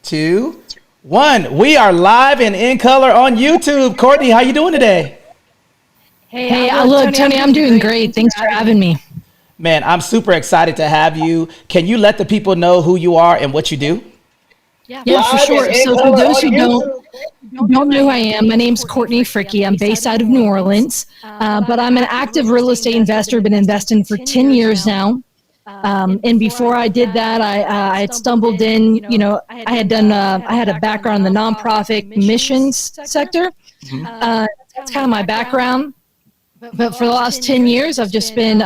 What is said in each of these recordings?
two, one. We are live and in color on YouTube. Courtney, how you doing today? Hey, look, Tony, I'm doing great. Thanks for having me. Man, I'm super excited to have you. Can you let the people know who you are and what you do? Yeah, for sure. So for those who don't know who I am, my name's Courtney Fricke. I'm based out of New Orleans, but I'm an active real estate investor. Been investing for 10 years now. And before I did that, I had stumbled in, I had done, I had a background in the nonprofit missions sector. That's kind of my background. But for the last 10 years, I've just been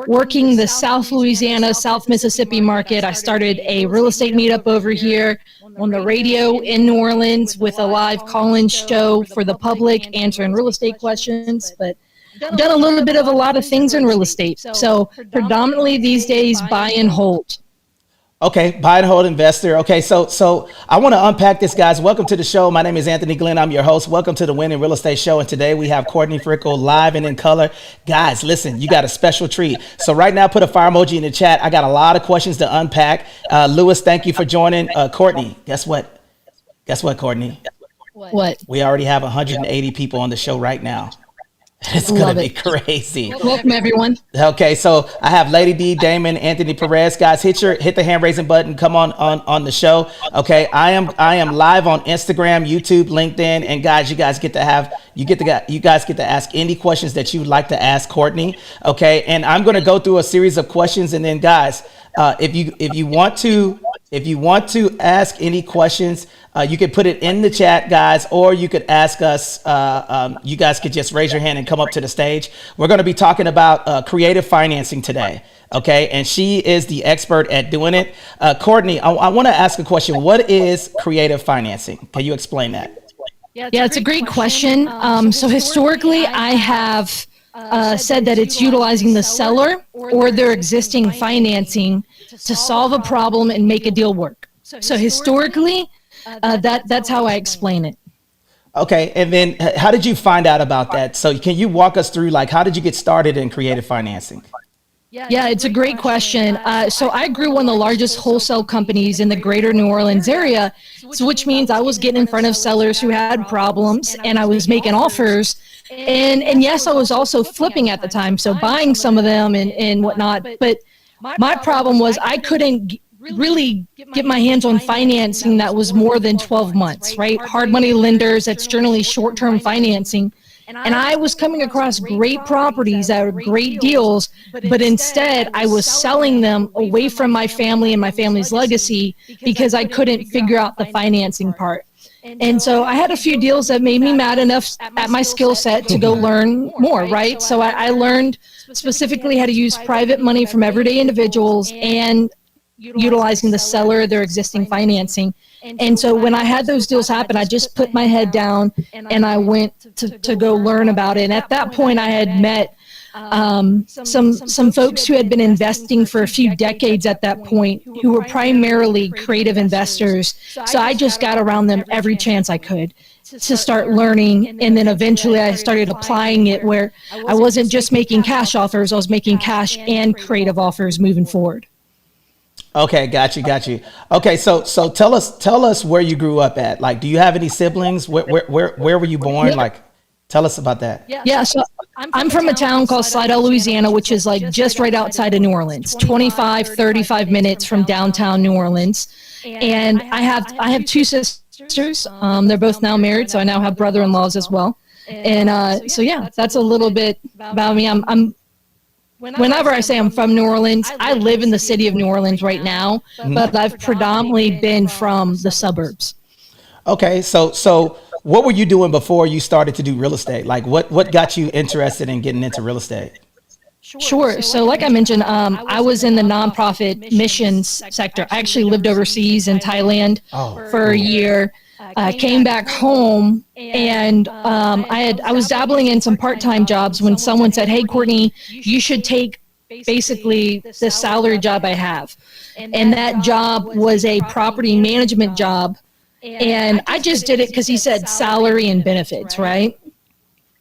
working the South Louisiana, South Mississippi market. I started a real estate meetup over here on the radio in New Orleans with a live call-in show for the public, answering real estate questions. But I've done a little bit of a lot of things in real estate. So predominantly these days, buy and hold. Okay, buy and hold investor. Okay, so I want to unpack this, guys. Welcome to the show. My name is Anthony Glenn. I'm your host. Welcome to the Winning Real Estate Show. And today we have Courtney Fricke live and in color. Guys, listen, you got a special treat. So right now, put a fire emoji in the chat. I got a lot of questions to unpack. Lewis, thank you for joining. Courtney, guess what? Guess what, Courtney? What? We already have 180 people on the show right now. It's going to be crazy. Welcome, everyone. Okay, so I have Lady D, Damon, Anthony Perez. Guys, hit the hand raising button. Come on the show. Okay, I am live on Instagram, YouTube, LinkedIn, and guys, you guys get to ask any questions that you'd like to ask Courtney. Okay, and I'm going to go through a series of questions, and then guys, if you want to ask any questions, you could put it in the chat, guys, or you could ask us. You guys could just raise your hand and come up to the stage. We're going to be talking about creative financing today. Okay, and she is the expert at doing it. Courtney, I want to ask a question. What is creative financing? Can you explain that? Yeah, it's a great question. So historically, I have said that it's utilizing the seller or their existing financing to solve a problem and make a deal work. So historically, that's how I explain it. Okay, and then how did you find out about that? So can you walk us through, like, how did you get started in creative financing? Yeah, it's a great question. So I grew one of the largest wholesale companies in the greater New Orleans area, so which means I was getting in front of sellers who had problems, and I was making offers. And yes, I was also flipping at the time, so buying some of them and whatnot. But my problem was I couldn't really get my hands on financing that was more than 12 months, right? Hard money lenders, that's generally short-term financing. And I was coming across great properties that were great deals, but instead I was selling them away from my family and my family's legacy because I couldn't figure out the financing part. And so I had a few deals that made me mad enough at my skill set to go learn more, right? So I learned specifically how to use private money from everyday individuals and utilizing the seller, their existing financing. And so when I had those deals happen, I just put my head down and I went to go learn about it. And at that point, I had met some folks who had been investing for a few decades at that point, who were primarily creative investors. So I just got around them every chance I could to start learning. And then eventually I started applying it where I wasn't just making cash offers, I was making cash and creative offers moving forward. Okay, got you. Okay, so tell us where you grew up at. Like, do you have any siblings? Where were you born? Like, tell us about that. Yeah, so I'm from a town called Slidell, Louisiana, which is like just right outside of New Orleans, 35 minutes from downtown New Orleans. And I have two sisters. They're both now married, so I now have brother-in-laws as well. And so yeah, that's a little bit about me. Whenever I say I'm from New Orleans, I live in the city of New Orleans right now, but I've predominantly been from the suburbs. Okay, so what were you doing before you started to do real estate? Like, what got you interested in getting into real estate? Sure. So like I mentioned, I was in the nonprofit missions sector. I actually lived overseas in Thailand for a year. Came back home and I was dabbling in some part-time jobs when someone said, "Hey, Courtney, you should take basically the salary job I have." And that job was a property management job. And I just did it because he said salary and benefits, right?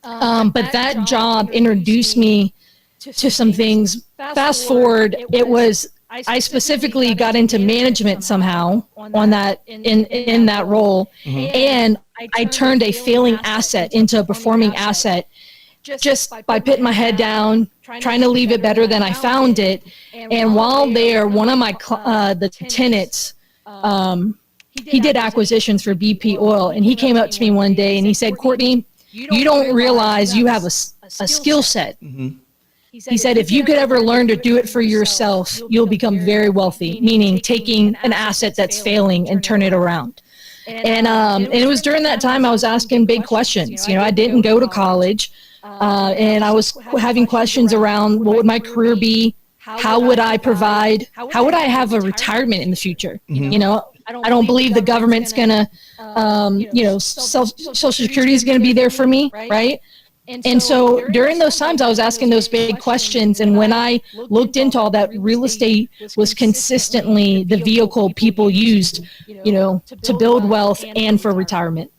But that job introduced me to some things. Fast forward, it was I specifically got into management somehow on that in that role, and I turned a failing asset into a performing asset just by putting my head down, trying to leave it better than I found it. And while there, one of my the tenants, he did acquisitions for BP Oil, and he came up to me one day and he said, "Courtney, you don't realize you have a skill set." Mm-hmm. He said, if you could ever learn to do it for yourself, you'll become very wealthy, meaning taking an asset that's failing and turn it around. And it was during that time I was asking big questions. You know, I didn't go to college, and I was having questions around what would my career be? How would I provide? How would I have a retirement in the future? Mm-hmm. You know, I don't believe the government's going to, you know, Social Security is going to be there for me, right? And so during those times, I was asking those big questions. And when I looked into all that, real estate was consistently the vehicle people used, you know, to build wealth and for retirement.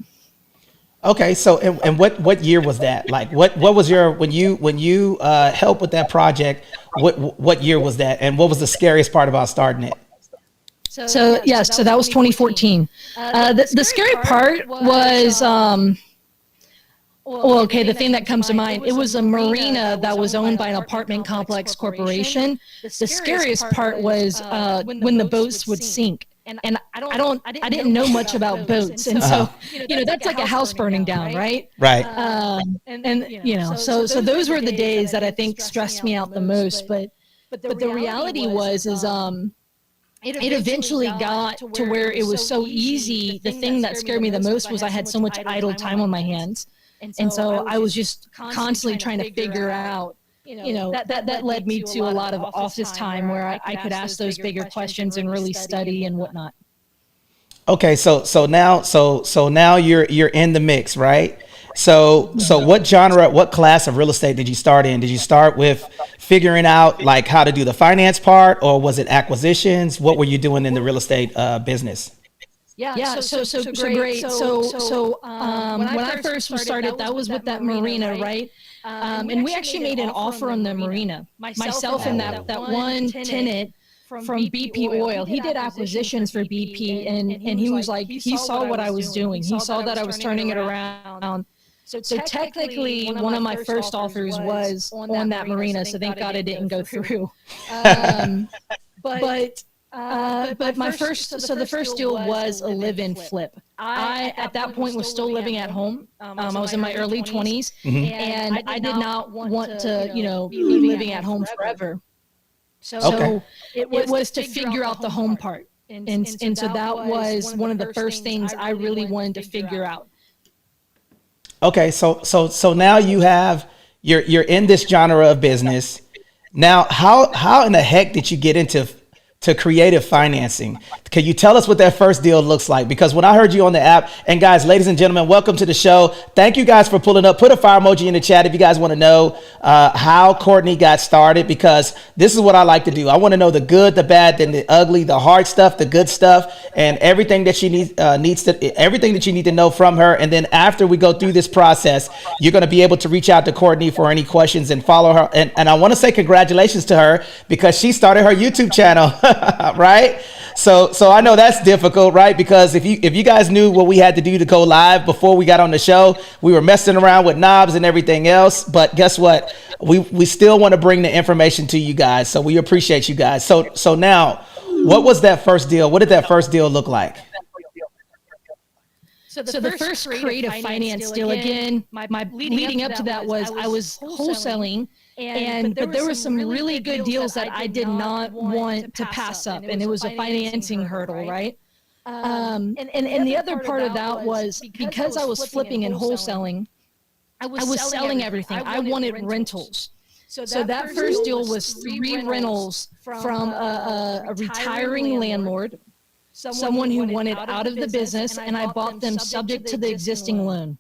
Okay, so and what year was that? Like, what was your when you helped with that project? What year was that? And what was the scariest part about starting it? So that was 2014. The scary part was. Well, okay, the thing that comes to mind, it was a marina that was owned by an apartment complex corporation. The scariest part was when the boats would sink. And I didn't know much about boats. And so, you know, that's like a house burning down, right? Right. And you know, so those were the days that I think stressed me out the most. But the reality was it eventually got to where it was so easy. The thing that scared me the most was I had so much idle time on my hands. And so I was just constantly trying to figure out, you know, that led me to a lot of office time where I could ask those bigger questions and really study and whatnot. Okay, so now you're in the mix, right? So what genre, what class of real estate did you start in? Did you start with figuring out like how to do the finance part, or was it acquisitions? What were you doing in the real estate business? Yeah, so great. So when I first started, that was with that marina, right? And we actually made an offer on the marina. Myself and that one tenant from BP Oil, he did acquisitions for BP, and he was like, he saw what I was doing. He saw that I was turning it around. So technically, one of my first offers was on that marina, so thank God it didn't go through. But my first, the first deal was a live-in flip. I, at that point, was still living at home. I was in my early 20s, mm-hmm. and I did not want to, you know, be living at home forever. So it was to figure out the home part. And so that was one of the first things I really wanted to figure out. Okay, so now you're in this genre of business. Now, how in the heck did you get into creative financing? Can you tell us what that first deal looks like? Because when I heard you on the app, and guys, ladies and gentlemen, welcome to the show. Thank you guys for pulling up. Put a fire emoji in the chat if you guys want to know how Courtney got started, because this is what I like to do. I want to know the good, the bad, then the ugly, the hard stuff, the good stuff, and everything that she everything that you need to know from her. And then after we go through this process, you're going to be able to reach out to Courtney for any questions and follow her. And I want to say congratulations to her because she started her YouTube channel. Right? So I know that's difficult, right? Because if you guys knew what we had to do to go live before we got on the show, we were messing around with knobs and everything else. But guess what? We still want to bring the information to you guys. So we appreciate you guys. So now, what was that first deal? What did that first deal look like? So the first creative finance deal, again, my leading up to that was I was wholesaling. But there were some really good deals that I did not want to pass up, and it was a financing hurdle, right? And the other part of that was because I was flipping and wholesaling, I was selling everything. I wanted rentals. So that first deal was 3 rentals from a retiring landlord, someone who wanted out of the business, and I bought them subject to the existing loan.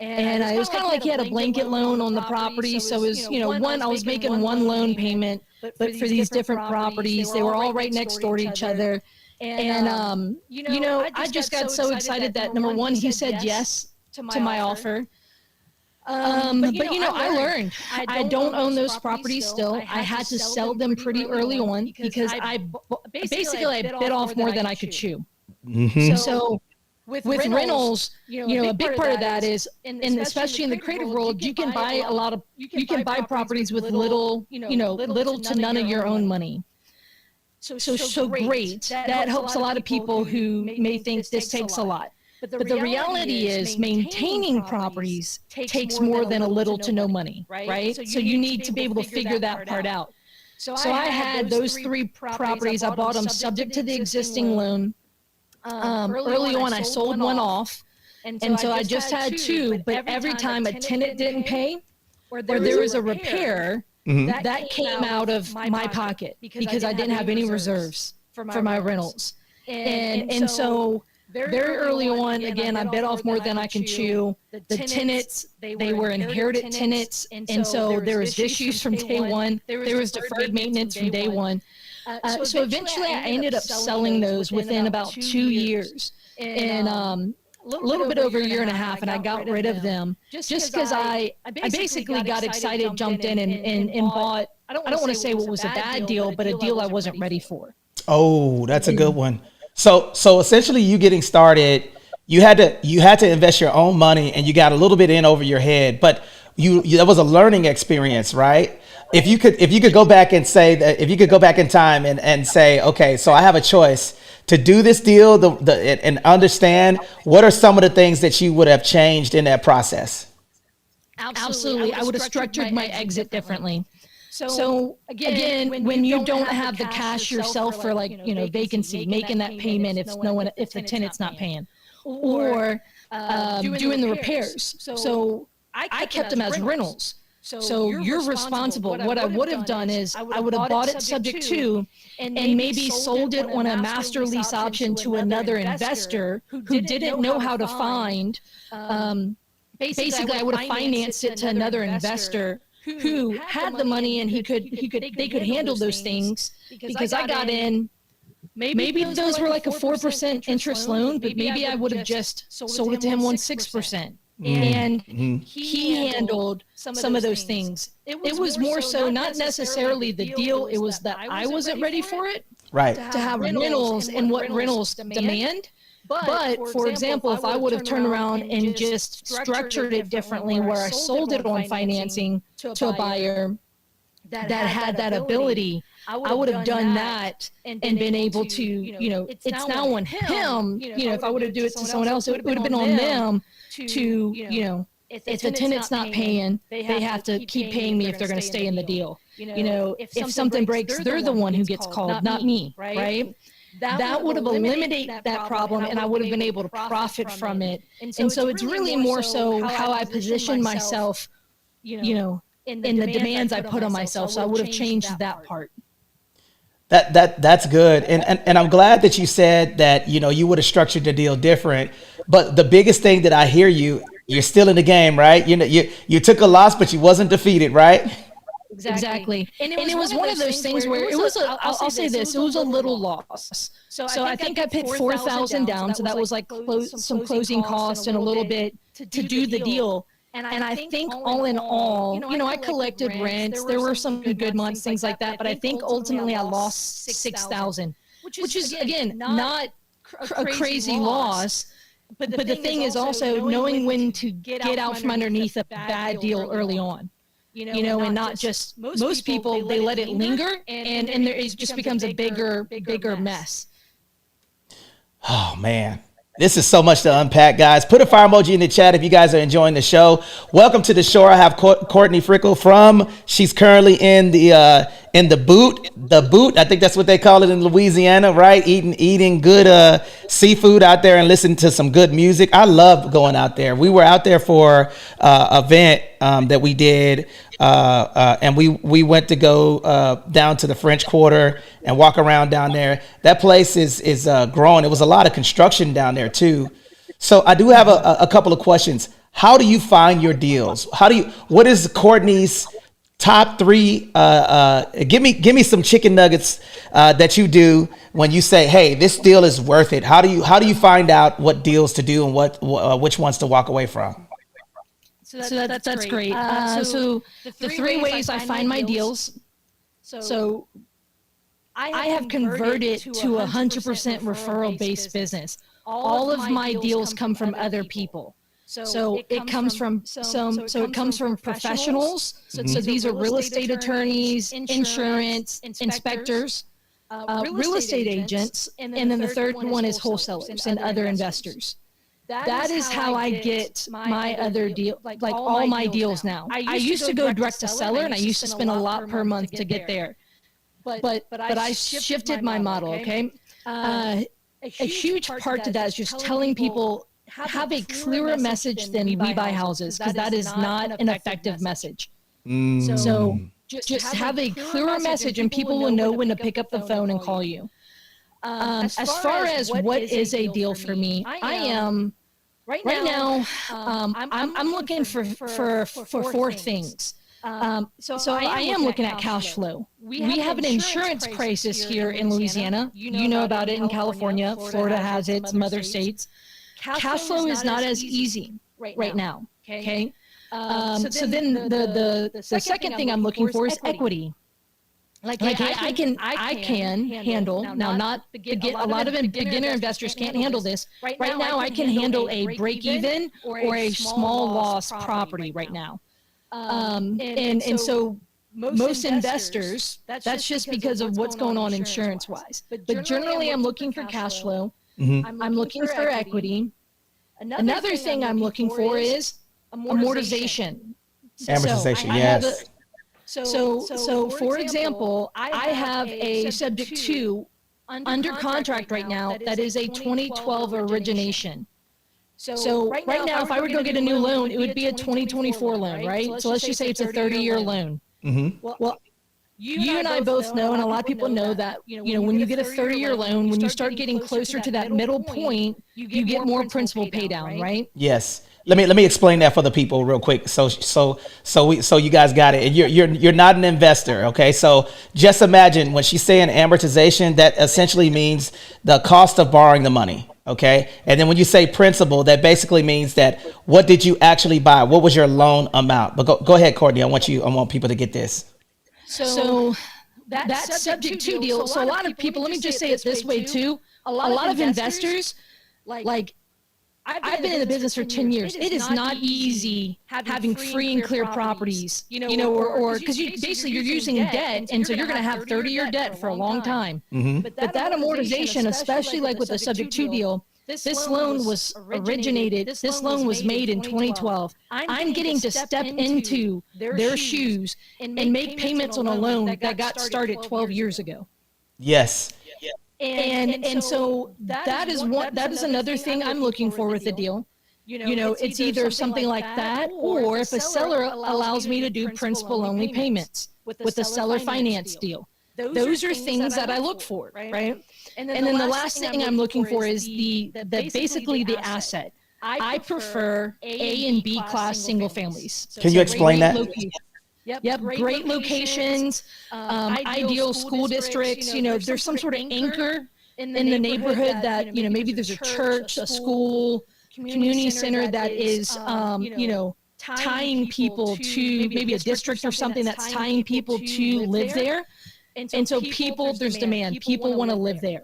And it was kind of like he had a blanket loan on the property. So it was, you know, I was making one loan payment, but for these different properties, they were all right next door to each other. And, you know, I just got so excited that number one, he said yes to my offer. But I learned I don't own those properties still. I had to sell them pretty early on because basically I bit off more than I could chew. Mm-hmm. So with rentals, a big part of that is, and especially in the creative world, you can buy you can buy properties with little to none of your own money. So great. That helps a lot of people who may think this takes a lot. But the reality is maintaining properties takes more than a little to no money, right? So you need to be able to figure that part out. So I had those 3 properties. I bought them subject to the existing loan. Early on, I sold one off. And so I just had 2, but every time a tenant didn't pay or there was a repair, that came out of my pocket because I didn't have any reserves for my rentals. And so very early on, again, I bit off more than I can chew. The tenants, they were inherited tenants. And so there was issues from day one. There was deferred maintenance from day one. So eventually I ended up selling those within about 2 years. And a little bit over a year and a half, and I got rid of them just because I basically got excited, jumped in and bought, I don't want to say what was a bad deal, but a deal I wasn't ready for. Oh, that's a good one. So essentially you getting started, you had to invest your own money and you got a little bit in over your head, but that was a learning experience, right? If you could go back and say that, if you could go back in time and say, okay, so I have a choice to do this deal, and understand what are some of the things that you would have changed in that process? Absolutely. I would have structured my exit differently. So again, when you don't have the cash yourself for vacancy, making that payment if the tenant's not paying, or doing the repairs. So I kept them as rentals. So you're responsible. What I would have done is I would have bought it subject to and maybe sold it on a master lease option to another investor who didn't know how to find. Basically, I would have financed it to another investor who had the money and they could handle those things because I got in. Maybe those were like a 4% interest loan, but maybe I would have just sold it to him on 6%. And he handled some of those things. It was more so not necessarily the deal. It was that I wasn't ready for it. Right. To have rentals and what rentals demand. But for example, if I would have turned around and just structured it differently where I sold it on financing to a buyer that had that ability, I would have done that and been able to, it's now on him, if I would have do it to someone else, it would have been on them to, if the tenant's not paying, they have to keep paying me if they're going to stay in the deal. If something breaks, they're the one who gets called, not me, right? That would have eliminated that problem and I would have been able to profit from it. And so it's really more so how I position myself, in the demands I put on myself. So I would have changed that part. That's good. And I'm glad that you said that, you would have structured the deal different. But the biggest thing that I hear you're still in the game, right? You took a loss, but you wasn't defeated, right? Exactly. And it was one of those things where it was I'll say this, it was a little loss. So I think I put $4,000 down. So that was like some closing costs and a little bit to do the deal. And I think all in all, I collected rents. There were some good months, things like that. But I think ultimately I lost $6,000, which is, again, not a crazy loss. But the thing is also knowing when to get out from underneath a bad deal early on. And not just most people, they let it linger and it just becomes a bigger mess. Oh, man. This is so much to unpack, guys. Put a fire emoji in the chat if you guys are enjoying the show. Welcome to the shore. I have Courtney Fricke she's currently in the boot. I think that's what they call it in Louisiana, right? Eating good seafood out there and listening to some good music. I love going out there. We were out there for an event that we did, and we went to go down to the French Quarter and walk around down there. That place is growing. It was a lot of construction down there too. So I do have a couple of questions. How do you find your deals? What is Courtney's top 3? Give me some chicken nuggets that you do when you say, hey, this deal is worth it. How do you find out what deals to do and which ones to walk away from? That's great. So the three ways I find my deals. So I have converted to 100% referral-based business. All of my deals come from other people. So it comes from professionals. So these are real estate attorneys, insurance, inspectors, real estate agents, and then the third one is wholesalers and other investors. That is how I get my other deal, like all my deals now. I used to go direct to seller, and I used to spend a lot per month to get there. But I shifted my model. Okay, a huge part to that is just telling people, have a clearer message than we buy houses, because that is not an effective message. So just have a clearer message, and people will know when to pick up the phone and call you. As far as what is a deal for me, I am right now. I'm looking for four things. So I am looking at cash flow. We have an insurance crisis here in Louisiana. You know about it in California. Florida has it. Some other states. Cash flow is not as easy right now. Okay. So then the second thing I'm looking for is equity. Like I can handle now. Not a lot of beginner investors can't handle this. Right now, I can handle a break even or a small loss property right now. And so most investors, that's just because of what's going on insurance wise. But generally, I'm looking for cash flow. I'm looking for equity. Another thing I'm looking for is amortization. Amortization, yes. So for example, I have a subject to under contract right now that is a 2012 origination. So right now, if I were to go get a new loan, it would be a 2024 loan, right? So let's just say it's a 30-year loan. Well, you and I both know, and a lot of people know that, when you get a 30-year loan, when you start getting closer to that middle point, you get more principal pay down, right? Yes. Let me explain that for the people real quick. So you guys got it. And you're not an investor, okay? So just imagine when she's saying amortization, that essentially means the cost of borrowing the money, okay? And then when you say principal, that basically means that what did you actually buy? What was your loan amount? But go ahead, Courtney. I want people to get this. So that subject to deal. So a lot of people, let me just say it this way too. A lot of investors, like I've been in the business for 10 years. It is not easy having free and clear properties, or because you're using debt, and so you're going to have 30-year debt for a long time. But that amortization, especially like with the subject to deal, this loan was made in 2012. I'm getting to step into their shoes and make payments on a loan that got started 12 years ago. Yes. And so that is another thing I'm looking for with the deal. It's either something like that, or if a seller allows me to do principal only payments with the seller finance deal. Those are things that I look for, right? And then the last thing I'm looking for is basically the asset. I prefer A and B class single families. Can you explain that? Yep, great locations, ideal school districts. There's some sort of anchor in the neighborhood that, maybe there's a church, a school, community center that is, tying people to maybe a district or something that's tying people to live there. And so there's demand. People want to live there.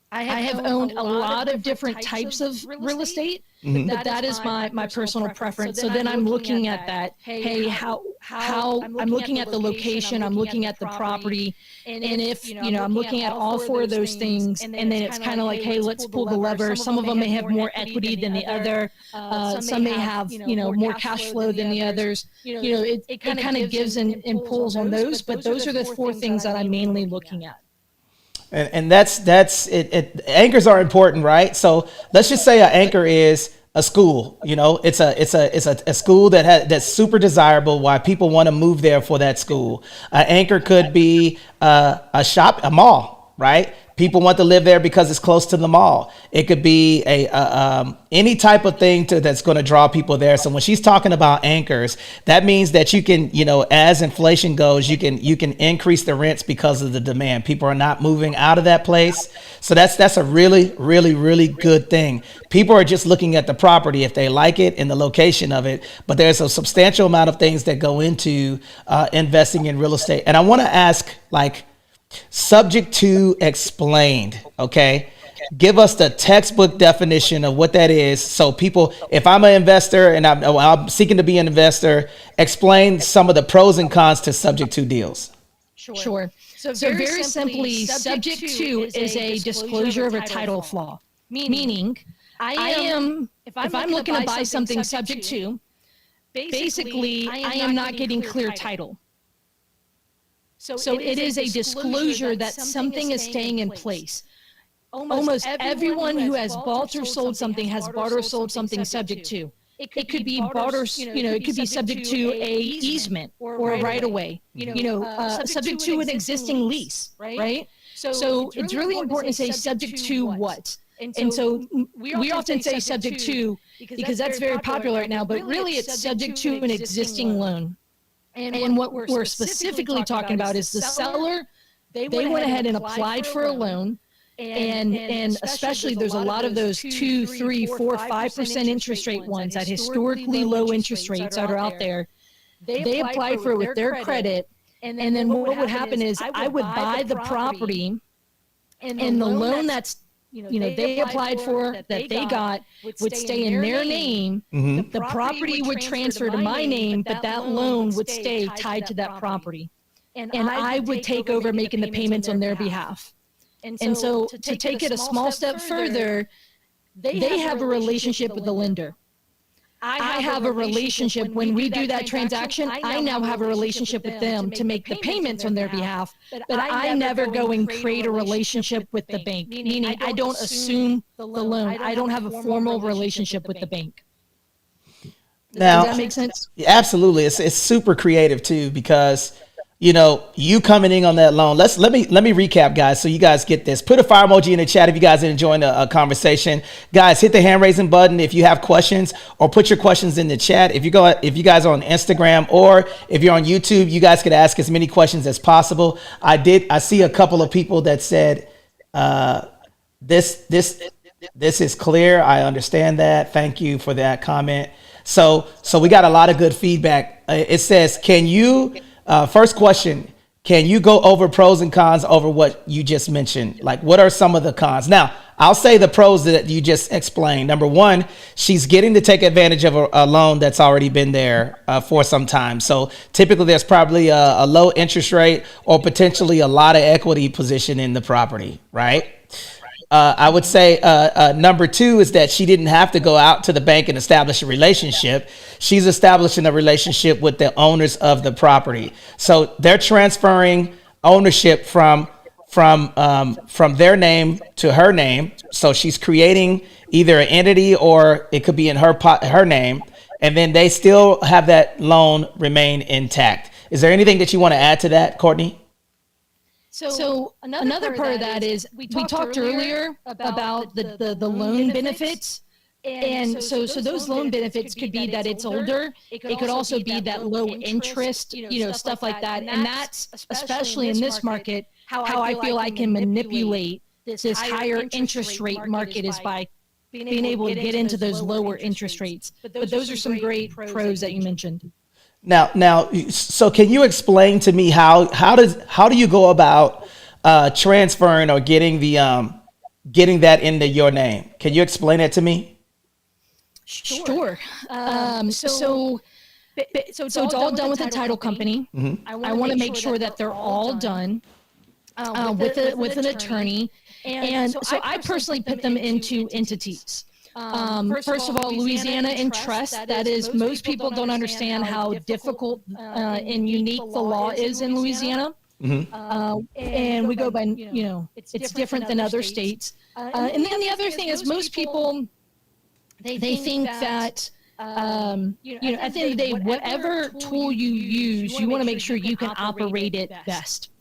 I have owned a lot of different types of real estate, but that is my personal preference. So then I'm looking at that. Hey, how I'm looking at the location, I'm looking at the property, and if I'm looking at all four of those things, and then it's kind of like, hey, let's pull the lever. Some of them may have more equity than the other. Some may have more cash flow than the others. It kind of gives and pulls on those, but those are the four things that I'm mainly looking at. And that's it. Anchors are important, right? So let's just say an anchor is a school. It's a school that's super desirable. Why people want to move there for that school. An anchor could be a shop, a mall, right? People want to live there because it's close to the mall. It could be any type of thing that's going to draw people there. So when she's talking about anchors, that means that you can, as inflation goes, you can increase the rents because of the demand. People are not moving out of that place. So that's a really, really, really good thing. People are just looking at the property if they like it and the location of it, but there's a substantial amount of things that go into investing in real estate. And I want to ask, subject to explained, okay? Give us the textbook definition of what that is. So people, if I'm an investor and I'm seeking to be an investor, explain some of the pros and cons to subject to deals. Sure. So very simply, subject to is a disclosure of a title flaw. Meaning, if I'm looking to buy something subject to, basically, I am not getting clear title. So it is a disclosure that something is staying in place. Almost everyone who has bought or sold something has bought or sold something subject to. It could be bought or, it could be subject to a easement or a right of way, subject to an existing lease, right? So it's really important to say subject to what? And so we often say subject to because that's very popular right now, but really it's subject to an existing loan. And what we're specifically talking about is the seller, they went ahead and applied for a loan. And especially there's a lot of those 2, 3, 4, 5% interest rate ones at historically low interest rates that are out there. They applied for it with their credit. And then what would happen is I would buy the property and the loan that's they applied for that they got would stay in their name. Mm-hmm. The property would transfer to my name, but that loan would stay tied to that property. And I would take over making the payments on their behalf. And so to take it a small step further, they have a relationship with the lender. I have a relationship when we do that transaction. I now have a relationship with them to make the payments on their behalf, but I never go and create a relationship with the bank, meaning I don't assume the loan. I don't have a formal relationship with the bank. Now, does that make sense? Absolutely. It's super creative too, because you coming in on that loan. Let me recap, guys, so you guys get this. Put a fire emoji in the chat if you guys are enjoying the conversation. Guys, hit the hand raising button if you have questions, or put your questions in the chat. If you guys are on Instagram or if you're on YouTube, you guys could ask as many questions as possible. I see a couple of people that said this is clear. I understand that. Thank you for that comment. So we got a lot of good feedback. It says, first question, can you go over pros and cons over what you just mentioned? Like, what are some of the cons? Now, I'll say the pros that you just explained. Number one, she's getting to take advantage of a loan that's already been there for some time. So typically there's probably a low interest rate or potentially a lot of equity position in the property, right? I would say number two is that she didn't have to go out to the bank and establish a relationship. She's establishing a relationship with the owners of the property. So they're transferring ownership from their name to her name. So she's creating either an entity or it could be in her name. And then they still have that loan remain intact. Is there anything that you want to add to that, Courtney? So another part of that is we talked earlier about the loan benefits. And so those loan benefits could be that it's older. It could also be that low interest, stuff like that. And that's, especially in this market, how I feel I can manipulate this higher interest rate market is by being able to get into those lower interest rates. But those are some great pros that you mentioned. Now, so can you explain to me how do you go about transferring or getting that into your name? Can you explain it to me? Sure. So it's all done with a title company. Mm-hmm. I want to make sure that they're all done with an attorney. And so I personally put them into entities. First of all, Louisiana and trust. That is, most people don't understand how difficult and unique the law is in Louisiana. Mm-hmm. And we go by, it's different than other states. And then the other thing is most people, they think that, at the end of the day, whatever tool you use, you want to make sure you can operate it best.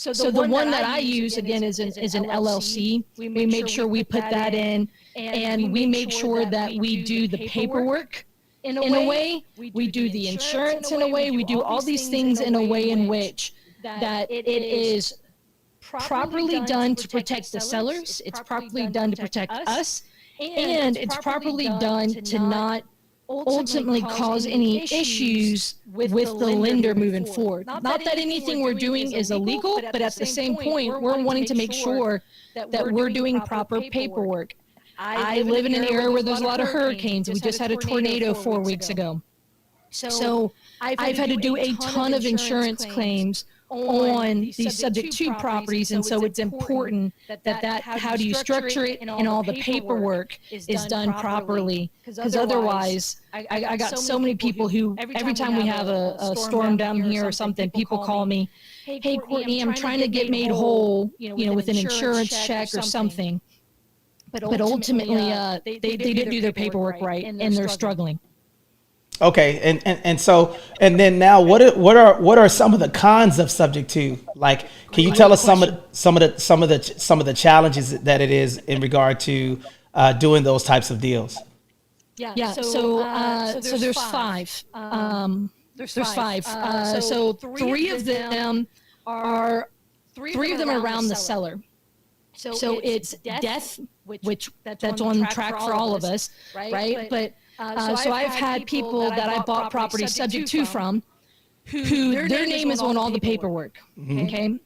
So the one that I use again is an LLC. We make sure we put that in, and we make sure that we do the paperwork in a way. We do the insurance in a way. We do all these things in a way in which that it is properly done to protect the sellers. It's properly done to protect us, and it's properly done to not ultimately cause any issues with the lender moving forward. Not that anything we're doing is illegal, but at the same point, we're wanting to make sure that we're doing proper paperwork. I live in an area where there's a lot of hurricanes. We just had a tornado 4 weeks ago. So I've had to do a ton of insurance claims on these subject to properties, and so it's important that how do you structure it and all the paperwork is done properly, because otherwise I got so many people who every time we have a storm down here or something, people call me, hey Courtney, I'm trying to get made whole, with an insurance check or something, but ultimately they didn't do their paperwork right and they're struggling. Okay, and so then now what are some of the cons of subject to? Like, can you tell us some of the challenges that it is in regard to doing those types of deals? Yeah. So there's five. There's five. So three of them are around the seller. So it's death, which that's on track for all of us, right? But so I've had people that I bought property subject to from who their name is on all the paperwork. Okay.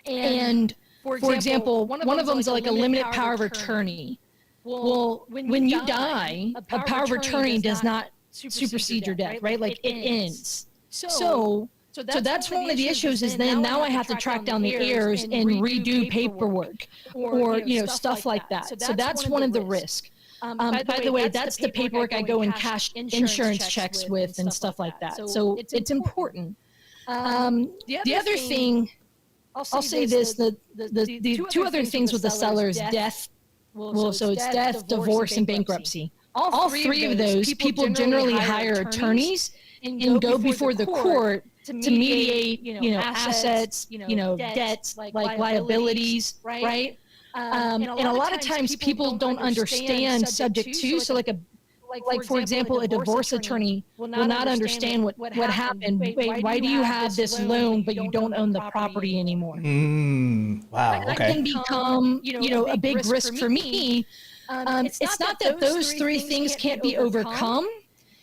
And for example, one of them is like a limited power of attorney. Well, when you die, a power of attorney does not supersede your death, right? Like it ends. So that's one of the issues is then now I have to track down the heirs and redo paperwork or, stuff like that. So that's one of the risks. By the way, that's the paperwork I go and cash insurance checks with and stuff like that. So it's important. The other thing, I'll say this, the two other things with the seller is death. So it's death, divorce, and bankruptcy. All three of those, people generally hire attorneys and go before the court to mediate, assets, debts, like liabilities, right? And a lot of times people don't understand subject to. So like for example, a divorce attorney will not understand what happened. Wait, why do you have this loan but you don't own the property anymore? Wow. Okay. That can become, a big risk for me. It's not that those three things can't be overcome.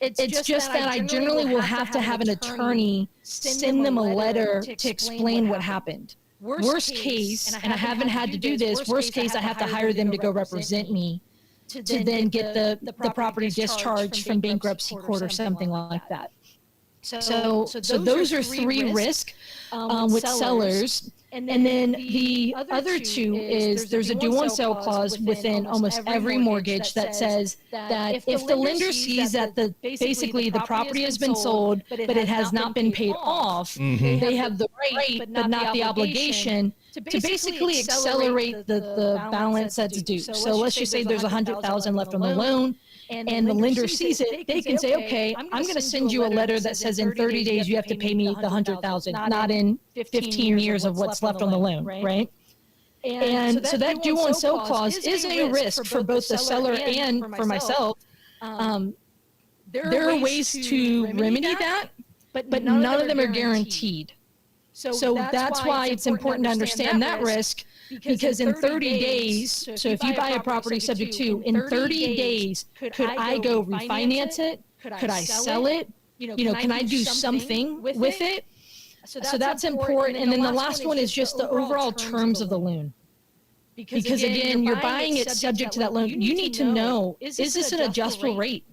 It's just that I generally will have to have an attorney send them a letter to explain what happened. Worst case, and I haven't had to do this, worst case, I have to hire them to go represent me to then get the property discharged from bankruptcy court or something like that. So those are three risks with sellers. And then the other two is there's a due on sale clause within almost every mortgage that says that if the lender sees that basically the property has been sold, but it has not been paid off, they have the right, but not the obligation to basically accelerate the balance that's due. So let's just say there's $100,000 left on the loan. And the lender sees it, they can say, okay, I'm going to send you a letter that says in 30 days you have to pay me the $100,000, not in 15 years of what's left on the loan, right? And so that due on sale clause is a risk for both the seller and for myself. There are ways to remedy that, but none of them are guaranteed. So that's why it's important to understand that risk. Because in 30 days, so if you buy a property subject to, in 30 days, could I go refinance it? Could I sell it? Can I do something with it? So that's important. And then the last one is just the overall terms of the loan. Because again, you're buying it subject to that loan. You need to know, is this an adjustable rate?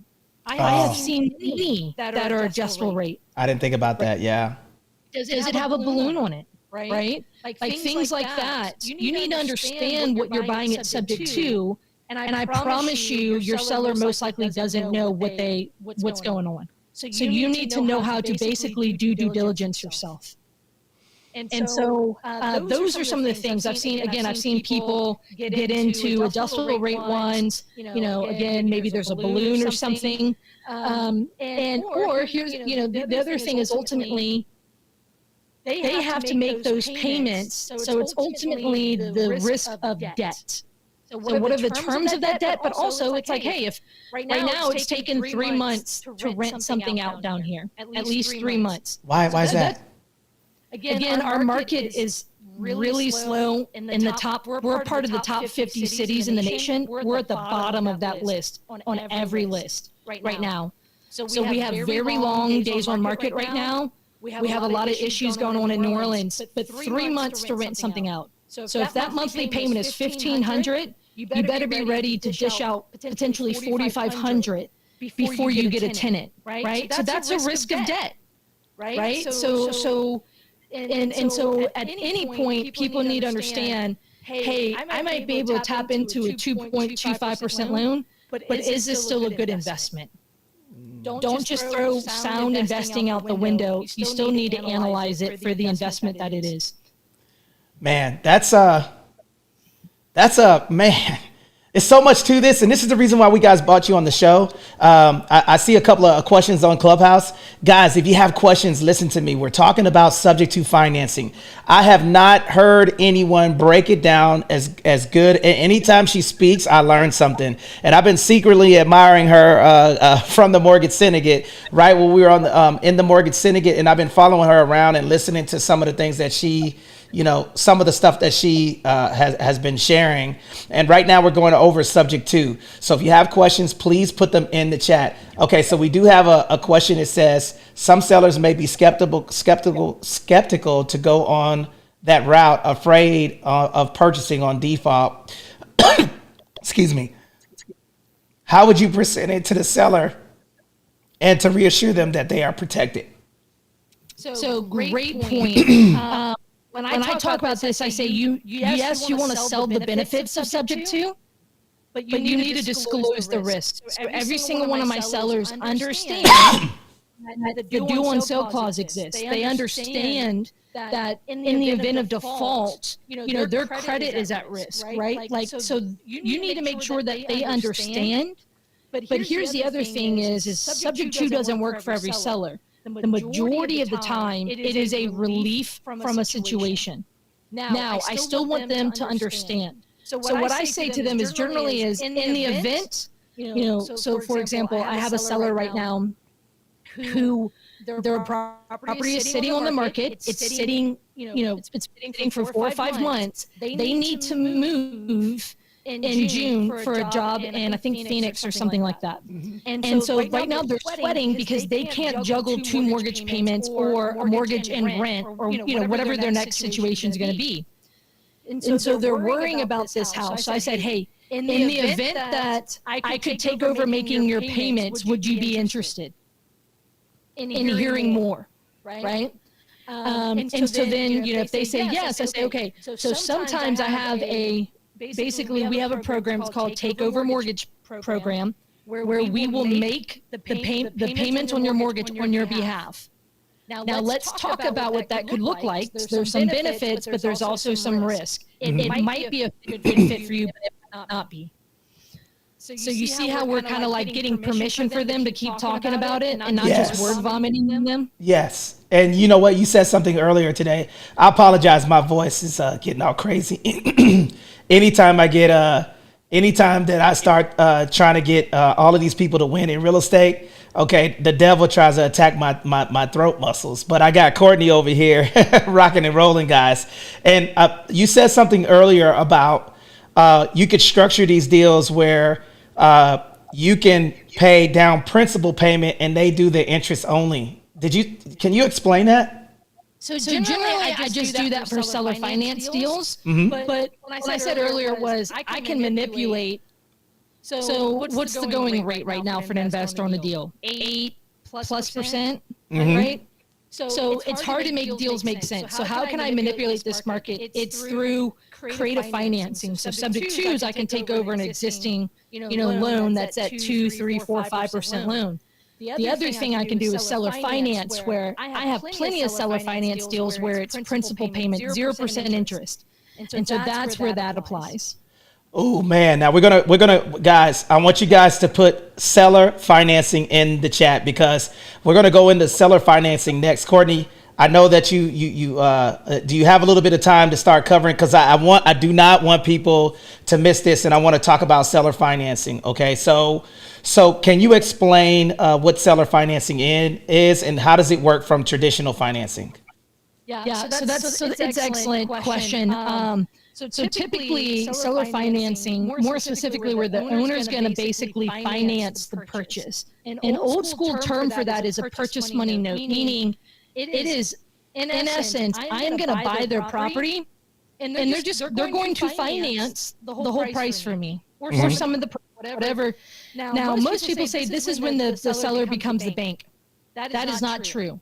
I have seen many that are adjustable rate. I didn't think about that. Yeah. Does it have a balloon on it? Right? Like things like that. You need to understand what you're buying it subject to. And I promise you, your seller most likely doesn't know what's going on. So you need to know how to basically do due diligence yourself. And so those are some of the things I've seen. Again, I've seen people get into adjustable rate ones. Again, maybe there's a balloon or something. Or here's, the other thing is ultimately, they have to make those payments. So it's ultimately the risk of debt. So what are the terms of that debt? But also it's like, hey, if right now it's taken 3 months to rent something out down here, at least 3 months. Why is that? Again, our market is really slow in the top. We're part of the top 50 cities in the nation. We're at the bottom of that list on every list right now. So we have very long days on market right now. We have a lot of issues going on in New Orleans, but 3 months to rent something out. So if that monthly payment is $1,500, you better be ready to dish out potentially $4,500 before you get a tenant, right? So that's a risk of debt, right? So at any point, people need to understand, hey, I might be able to tap into a 2.25% loan, but is this still a good investment? Don't just throw sound investing out the window. You still need to analyze it for the investment that it is. Man, that's man. There's so much to this, and this is the reason why we guys brought you on the show. I see a couple of questions on Clubhouse. Guys, if you have questions, listen to me. We're talking about subject to financing. I have not heard anyone break it down as good. And anytime she speaks, I learn something. And I've been secretly admiring her from the Mortgage Syndicate, right when we were on in the Mortgage Syndicate, and I've been following her around and listening to some of the things that she, some of the stuff that she has been sharing. And right now we're going over subject two. So if you have questions, please put them in the chat. Okay, so we do have a question that says, some sellers may be skeptical to go on that route, afraid of purchasing on default. Excuse me. How would you present it to the seller and to reassure them that they are protected? So great point. When I talk about this, I say you want to sell the benefits of subject to, but you need to disclose the risks. So every single one of my sellers understand that the due on sale clause exists. They understand that in the event of default, their credit is at risk, right? So you need to make sure that they understand. But here's the other thing is subject to doesn't work for every seller. The majority of the time, it is a relief from a situation. Now, I still want them to understand. So what I say to them is generally is in the event, so for example, I have a seller right now who their property is sitting on the market. It's sitting, it's sitting for 4 or 5 months. They need to move in June for a job in, I think, Phoenix or something like that. And so right now they're sweating because they can't juggle 2 mortgage payments or a mortgage and rent or whatever their next situation is going to be. And so they're worrying about this house. So I said, hey, in the event that I could take over making your payments, would you be interested in hearing more? Right? And so then, if they say yes, I say, okay, so sometimes I have basically, we have a program, it's called Takeover Mortgage Program, where we will make the payment on your mortgage on your behalf. Now let's talk about what that could look like. There's some benefits, but there's also some risk. It might be a good fit for you, but it might not be. So you see how we're kind of like getting permission for them to keep talking about it and not just word vomiting them? Yes. And you know what? You said something earlier today. I apologize. My voice is getting all crazy. Anytime that I start trying to get all of these people to win in real estate, okay, the devil tries to attack my throat muscles. But I got Courtney over here rocking and rolling, guys. And you said something earlier about you could structure these deals where you can pay down principal payment and they do the interest only. Can you explain that? So generally, I just do that for seller finance deals. Mm-hmm. But when I said earlier was I can manipulate. So what's the going rate right now for an investor on a deal? 8+%, mm-hmm. Right? So it's hard to make deals make sense. So how can I manipulate this market? It's through creative financing. So subject twos, I can take over an existing loan that's at 2, 3, 4, 5% loan. The other thing I can do is seller finance, where I have plenty of seller finance deals where it's principal payment, 0% interest. And so that's where that applies. Oh man, now we're gonna guys, I want you guys to put seller financing in the chat because we're gonna go into seller financing next. Courtney, I know that do you have a little bit of time to start covering? Because I do not want people to miss this, and I want to talk about seller financing. Okay, so can you explain what seller financing is, and how does it work from traditional financing? Yeah, it's an excellent question. So typically, seller financing, more specifically, where the owner's going to basically finance the purchase. An old school term for that is a purchase money note, meaning it is, in essence, I am going to buy their property, and they're going to finance the whole price for me, or some of the whatever. Now, most people say this is when the seller becomes the bank. That is not true.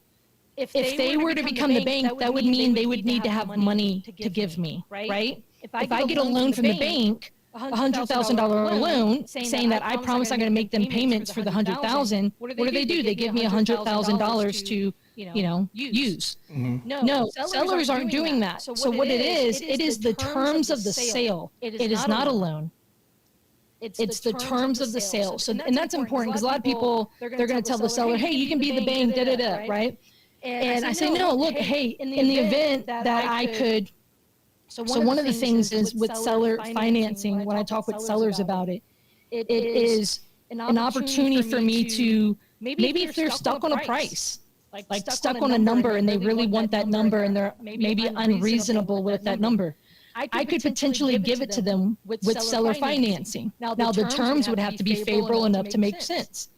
If they were to become the bank, that would mean they would need to have money to give me, right? If I get a loan from the bank, $100,000 loan, saying that I promise I'm going to make them payments for the $100,000, what do? They give me $100,000 to, use. No, sellers aren't doing that. So what it is the terms of the sale. It is not a loan. It's the terms of the sale. So, and that's important because a lot of people, they're going to tell the seller, hey, you can be the bank, right? And I say, no, look, hey, in the event that I could. So one of the things is with seller financing, when I talk with sellers about it, it is an opportunity for me to, maybe if they're stuck on a price, like stuck on a number and they really want that number and they're maybe unreasonable with that number, I could potentially give it to them with seller financing. Now the terms would have to be favorable enough to make sense.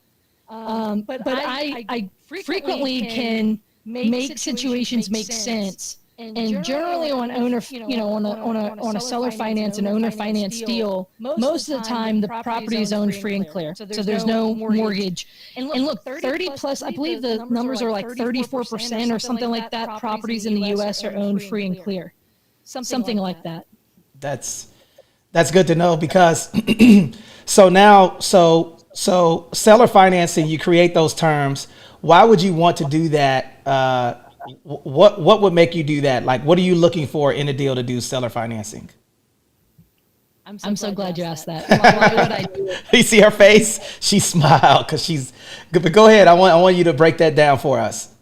But I frequently can make situations make sense. And generally on owner, on a seller finance and owner finance deal, most of the time the property is owned free and clear. So there's no mortgage. And look, 30 plus, I believe the numbers are like 34% or something like that. Properties in the US are owned free and clear. Something like that. That's good to know because so seller financing, you create those terms. Why would you want to do that? What would make you do that? Like, what are you looking for in a deal to do seller financing? I'm so glad you asked that. Why would I do it? You see her face? She smiled because but go ahead. I want you to break that down for us.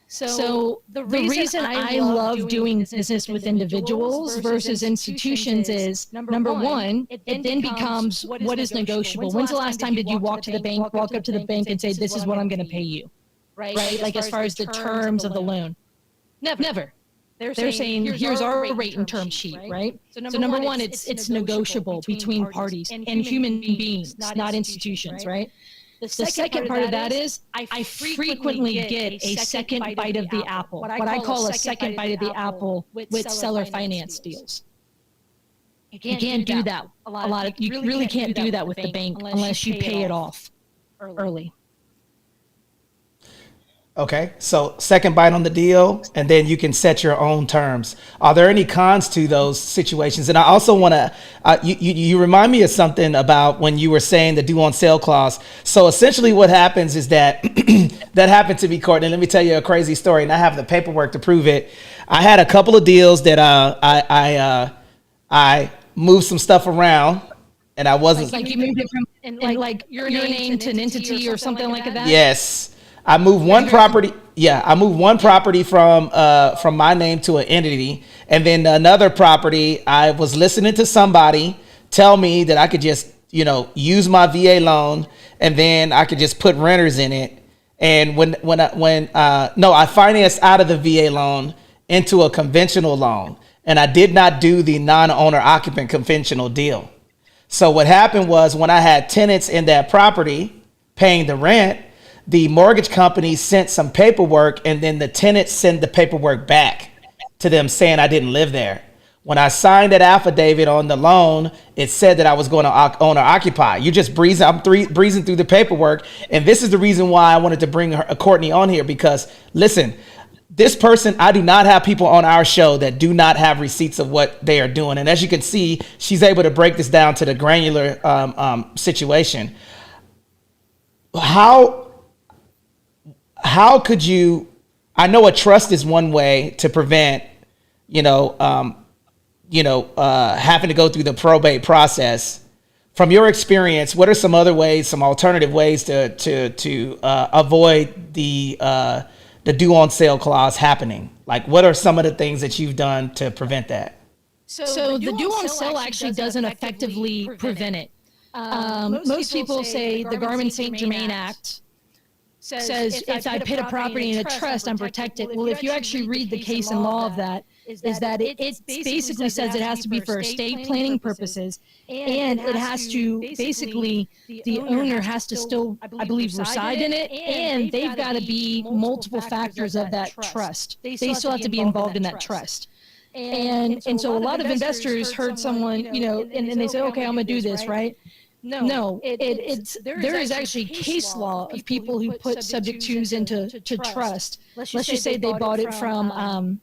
So the reason I love doing business with individuals versus institutions is, number one, it then becomes what is negotiable. When's the last time did you walk up to the bank and say, this is what I'm going to pay you? Right? Like as far as the terms of the loan. Never. They're saying, here's our rate and term sheet, right? So number one, it's negotiable between parties and human beings, not institutions, right? The second part of that is I frequently get a second bite of the apple, what I call a second bite of the apple with seller finance deals. You can't do that. You really can't do that with the bank unless you pay it off early. Okay, so second bite on the deal, and then you can set your own terms. Are there any cons to those situations? And I also want to, you remind me of something about when you were saying the due on sale clause. So essentially what happens is that, that happened to me, Courtney. Let me tell you a crazy story, and I have the paperwork to prove it. I had a couple of deals that I moved some stuff around, and I wasn't. Like you moved it from like your name to an entity or something like that? Yes. I moved one property. Yeah, I moved one property from my name to an entity, and then another property. I was listening to somebody tell me that I could just, use my VA loan, and then I could just put renters in it. And I financed out of the VA loan into a conventional loan, and I did not do the non-owner occupant conventional deal. So what happened was when I had tenants in that property paying the rent, the mortgage company sent some paperwork, and then the tenants sent the paperwork back to them saying I didn't live there. When I signed that affidavit on the loan, it said that I was going to owner occupy. You're just breezing through the paperwork. And this is the reason why I wanted to bring Courtney on here, because listen, this person, I do not have people on our show that do not have receipts of what they are doing. And as you can see, she's able to break this down to the granular situation. How could you, I know a trust is one way to prevent, having to go through the probate process. From your experience, what are some other ways, some alternative ways to avoid the the due on sale clause happening? Like, what are some of the things that you've done to prevent that? So the due on sale actually doesn't effectively prevent it. Most people say the Garment St. Germain Act says if I put a property in a trust, I'm protected. Well, if you actually read the case and law of that, is that it basically says it has to be for estate planning purposes, and it has to basically, the owner has to still, I believe, reside in it, and they've got to be multiple factors of that trust. They still have to be involved in that trust. And so a lot of investors heard someone, and they say, okay, I'm going to do this, right? No, there is actually case law of people who put subject twos into trust. Let's just say they bought it from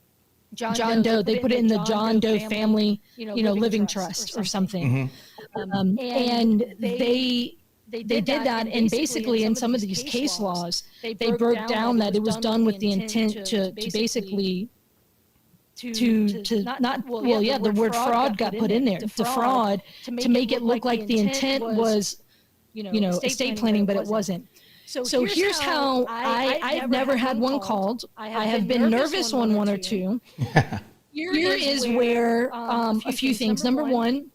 John Doe. They put it in the John Doe family, living trust or something. And they did that, and basically in some of these case laws, they broke down that it was done with the intent to basically the word fraud got put in there. The fraud to make it look like the intent was, estate planning, but it wasn't. So here's how I've never had one called. I have been nervous on one or two. Here is where a few things. Number one,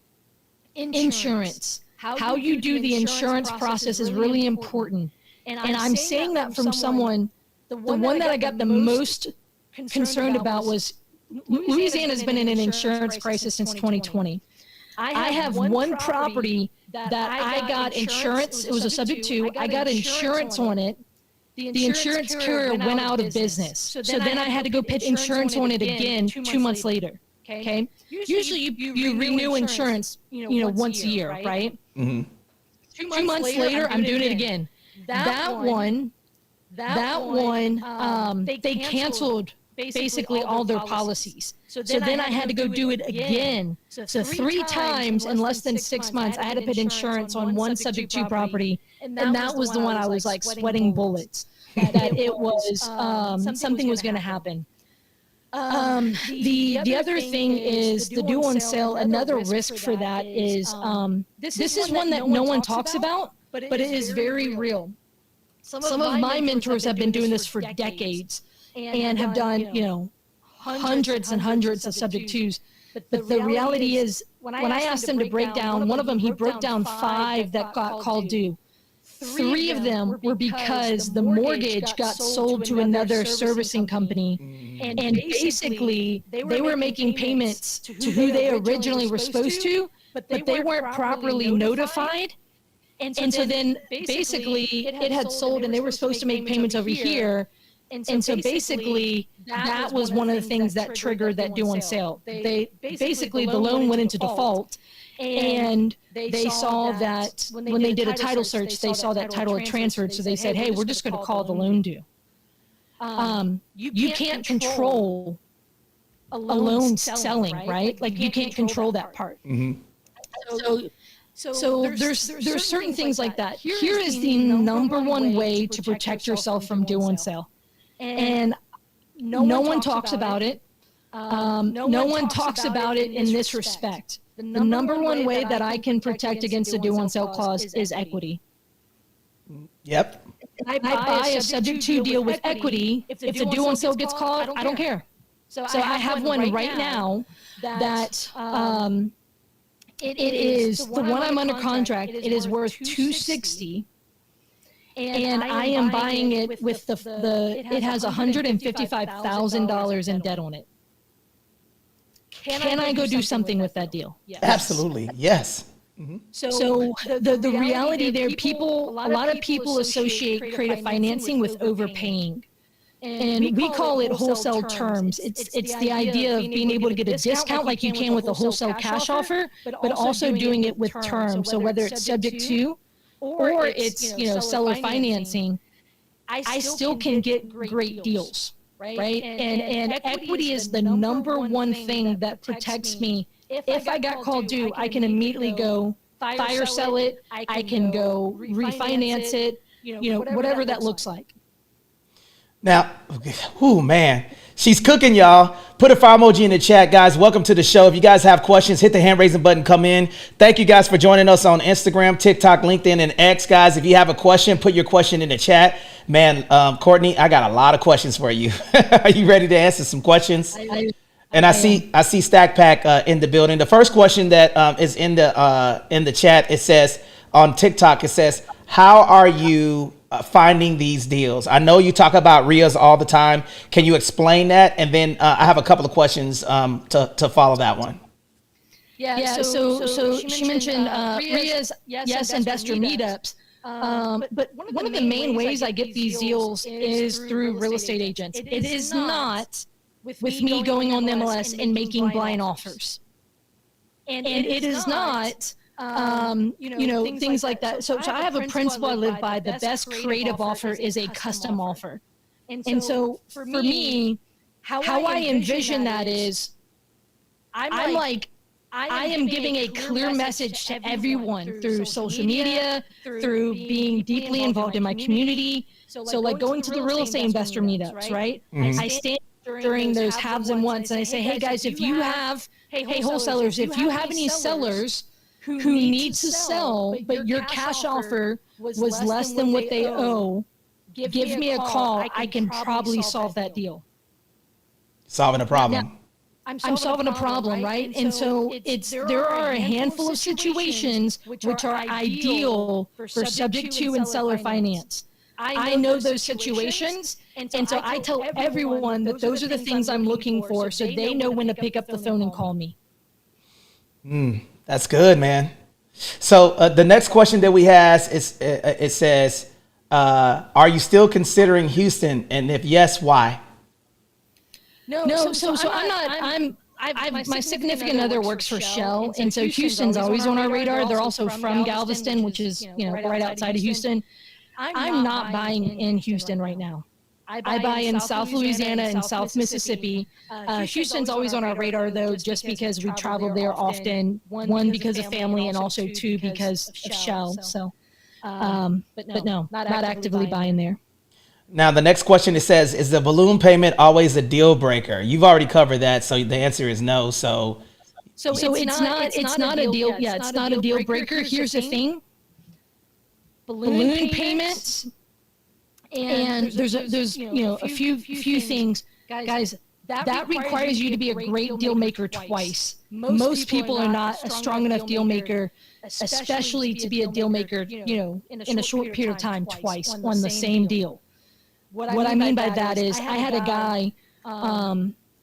insurance. How you do the insurance process is really important. And I'm saying that from someone, the one that I got the most concerned about was Louisiana has been in an insurance crisis since 2020. I have one property that I got insurance. It was a subject to. I got insurance on it. The insurance carrier went out of business. So then I had to go put insurance on it again 2 months later. Okay. Usually you renew insurance, once a year, right? Mm-hmm. 2 months later, I'm doing it again. That one, they canceled basically all their policies. So then I had to go do it again. So 3 times in less than 6 months, I had to put insurance on one subject to property. And that was the one I was like sweating bullets, that it was, something was going to happen. The other thing is the due on sale. Another risk for that is, this is one that no one talks about, but it is very real. Some of my mentors have been doing this for decades and have done, hundreds and hundreds of subject twos. But the reality is, when I asked him to break down, one of them, he broke down 5 that got called due. 3 of them were because the mortgage got sold to another servicing company. And basically, they were making payments to who they originally were supposed to, but they weren't properly notified. And so then basically it had sold and they were supposed to make payments over here. And so basically that was one of the things that triggered that due on sale. They basically, the loan went into default, and they saw that when they did a title search, they saw that title had transferred. So they said, hey, we're just going to call the loan due. You can't control a loan selling, right? Like you can't control that part. Mm-hmm. So there's certain things like that. Here is the number one way to protect yourself from due on sale. And no one talks about it. No one talks about it in this respect. The number one way that I can protect against the due on sale clause is equity. Yep. I buy a subject to deal with equity. If the due on sale gets called, I don't care. So I have one right now that it is the one I'm under contract. It is worth $260. And I am buying it with it has $155,000 in debt on it. Can I go do something with that deal? Yes. Absolutely. Yes. Mm-hmm. So the reality there, a lot of people associate creative financing with overpaying. And we call it wholesale terms. It's the idea of being able to get a discount like you can with a wholesale cash offer, but also doing it with terms. So whether it's subject to, or it's seller financing, I still can get great deals, right? And equity is the number one thing that protects me. If I got called due, I can immediately go fire sell it. I can go refinance it. Whatever that looks like. Now, oh man, she's cooking, y'all. Put a fire emoji in the chat, guys. Welcome to the show. If you guys have questions, hit the hand raising button, come in. Thank you guys for joining us on Instagram, TikTok, LinkedIn, and X, guys. If you have a question, put your question in the chat. Man, Courtney, I got a lot of questions for you. Are you ready to answer some questions? And I am. I see Stack Pack in the building. The first question that is in the chat, it says on TikTok, it says, "How are you finding these deals?" I know you talk about RIAs all the time. Can you explain that? And then I have a couple of questions to follow that one. Yeah, so she mentioned RIAs, yes, investor meetups. But one of the main ways I get these deals is through real estate agents. It is not with me going on the MLS and making blind offers. And it is not, things like that. So I have a principle I live by. The best creative offer is a custom offer. And so for me, how I envision that is, I'm like, I am giving a clear message to everyone through social media, through being deeply involved in my community. So like going to the real estate investor meetups, right? Mhm. I stand during those haves and wants and I say, hey guys, if you have, hey wholesalers, if you have any sellers who need to sell, but your cash offer was less than what they owe, give me a call. I can probably solve that deal. Solving a problem. Now, I'm solving a problem, right? And so there are a handful of situations which are ideal for subject to and seller finance. I know those situations, and so I tell everyone that those are the things I'm looking for, so they know when to pick up the phone and call me. That's good, man. So the next question that we have is it says, "Are you still considering Houston? And if yes, why?" No, so I'm not. My significant other works for Shell, and so Houston's always on our radar. They're also from Galveston, which is right outside of Houston. I'm not buying in Houston right now. I buy in South Louisiana and South Mississippi. Houston's always on our radar though, just because we travel there often. One, because of family, and also two, because of Shell. So, but no, not actively buying there. Now the next question, it says, "Is the balloon payment always a deal breaker?" You've already covered that, so the answer is no. So it's not a deal. Yeah, it's not a deal breaker. Here's the thing: balloon payments, and there's a few things, guys. That requires you to be a great deal maker twice. Most people are not a strong enough deal maker, especially to be a deal maker, in a short period of time twice on the same deal. What I mean by that is I had a guy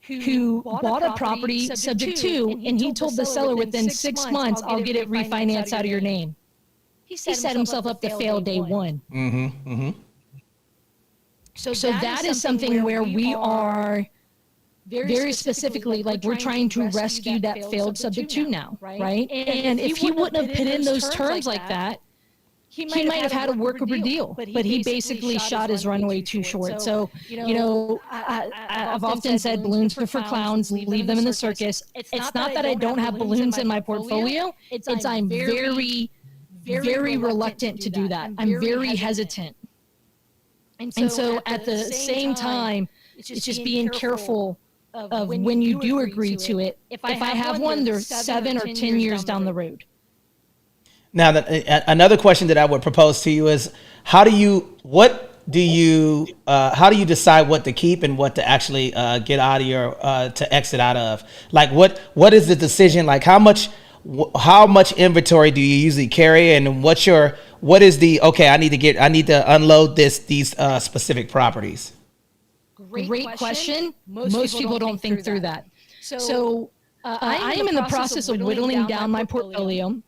who bought a property subject to, and he told the seller within 6 months, I'll get it refinanced out of your name. He set himself up to fail day one. Mm-hmm, mm-hmm. So that is something where we are very specifically, like we're trying to rescue that failed subject to now, right? And if he wouldn't have put in those terms like that, he might have had a workable deal, but he basically shot his runway too short. So, I've often said balloons are for clowns, leave them in the circus. It's not that I don't have balloons in my portfolio. It's I'm very, very reluctant to do that. I'm very hesitant. And so at the same time, it's just being careful of when you do agree to it. If I have one, they're 7 or 10 years down the road. Now, another question that I would propose to you is, how do you decide what to keep and what to actually get out of your to exit out of? Like, what is the decision? Like, how much inventory do you usually carry, and what is the okay? I need to unload these specific properties. Great question. Most people don't think through that. So I am in the process of whittling down my portfolio.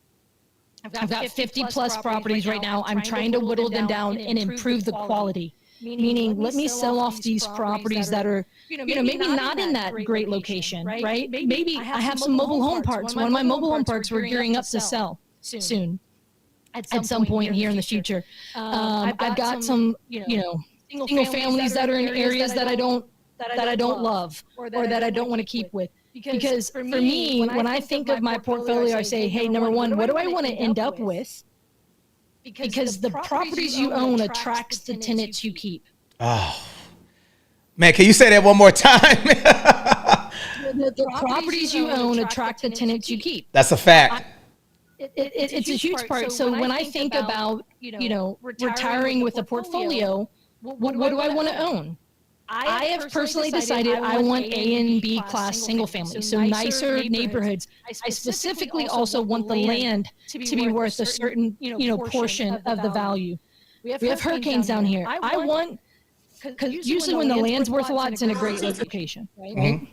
I've got 50 plus properties right now. I'm trying to whittle them down and improve the quality. Meaning, let me sell off these properties that are, maybe not in that great location, right? Maybe I have some mobile home parks. One of my mobile home parks we're gearing up to sell soon, at some point here in the future. I've got some, single families that are in areas that I don't love or that I don't want to keep with. Because for me, when I think of my portfolio, I say, hey, number one, what do I want to end up with? Because the properties you own attracts the tenants you keep. Oh, man, can you say that one more time? The properties you own attract the tenants you keep. That's a fact. It's a huge part. So when I think about, retiring with a portfolio, what do I want to own? I have personally decided I want A and B class single family, so nicer neighborhoods. I specifically also want the land to be worth a certain, portion of the value. We have hurricanes down here. I want, because usually when the land's worth a lot, it's in a great location, right? Mm-hmm.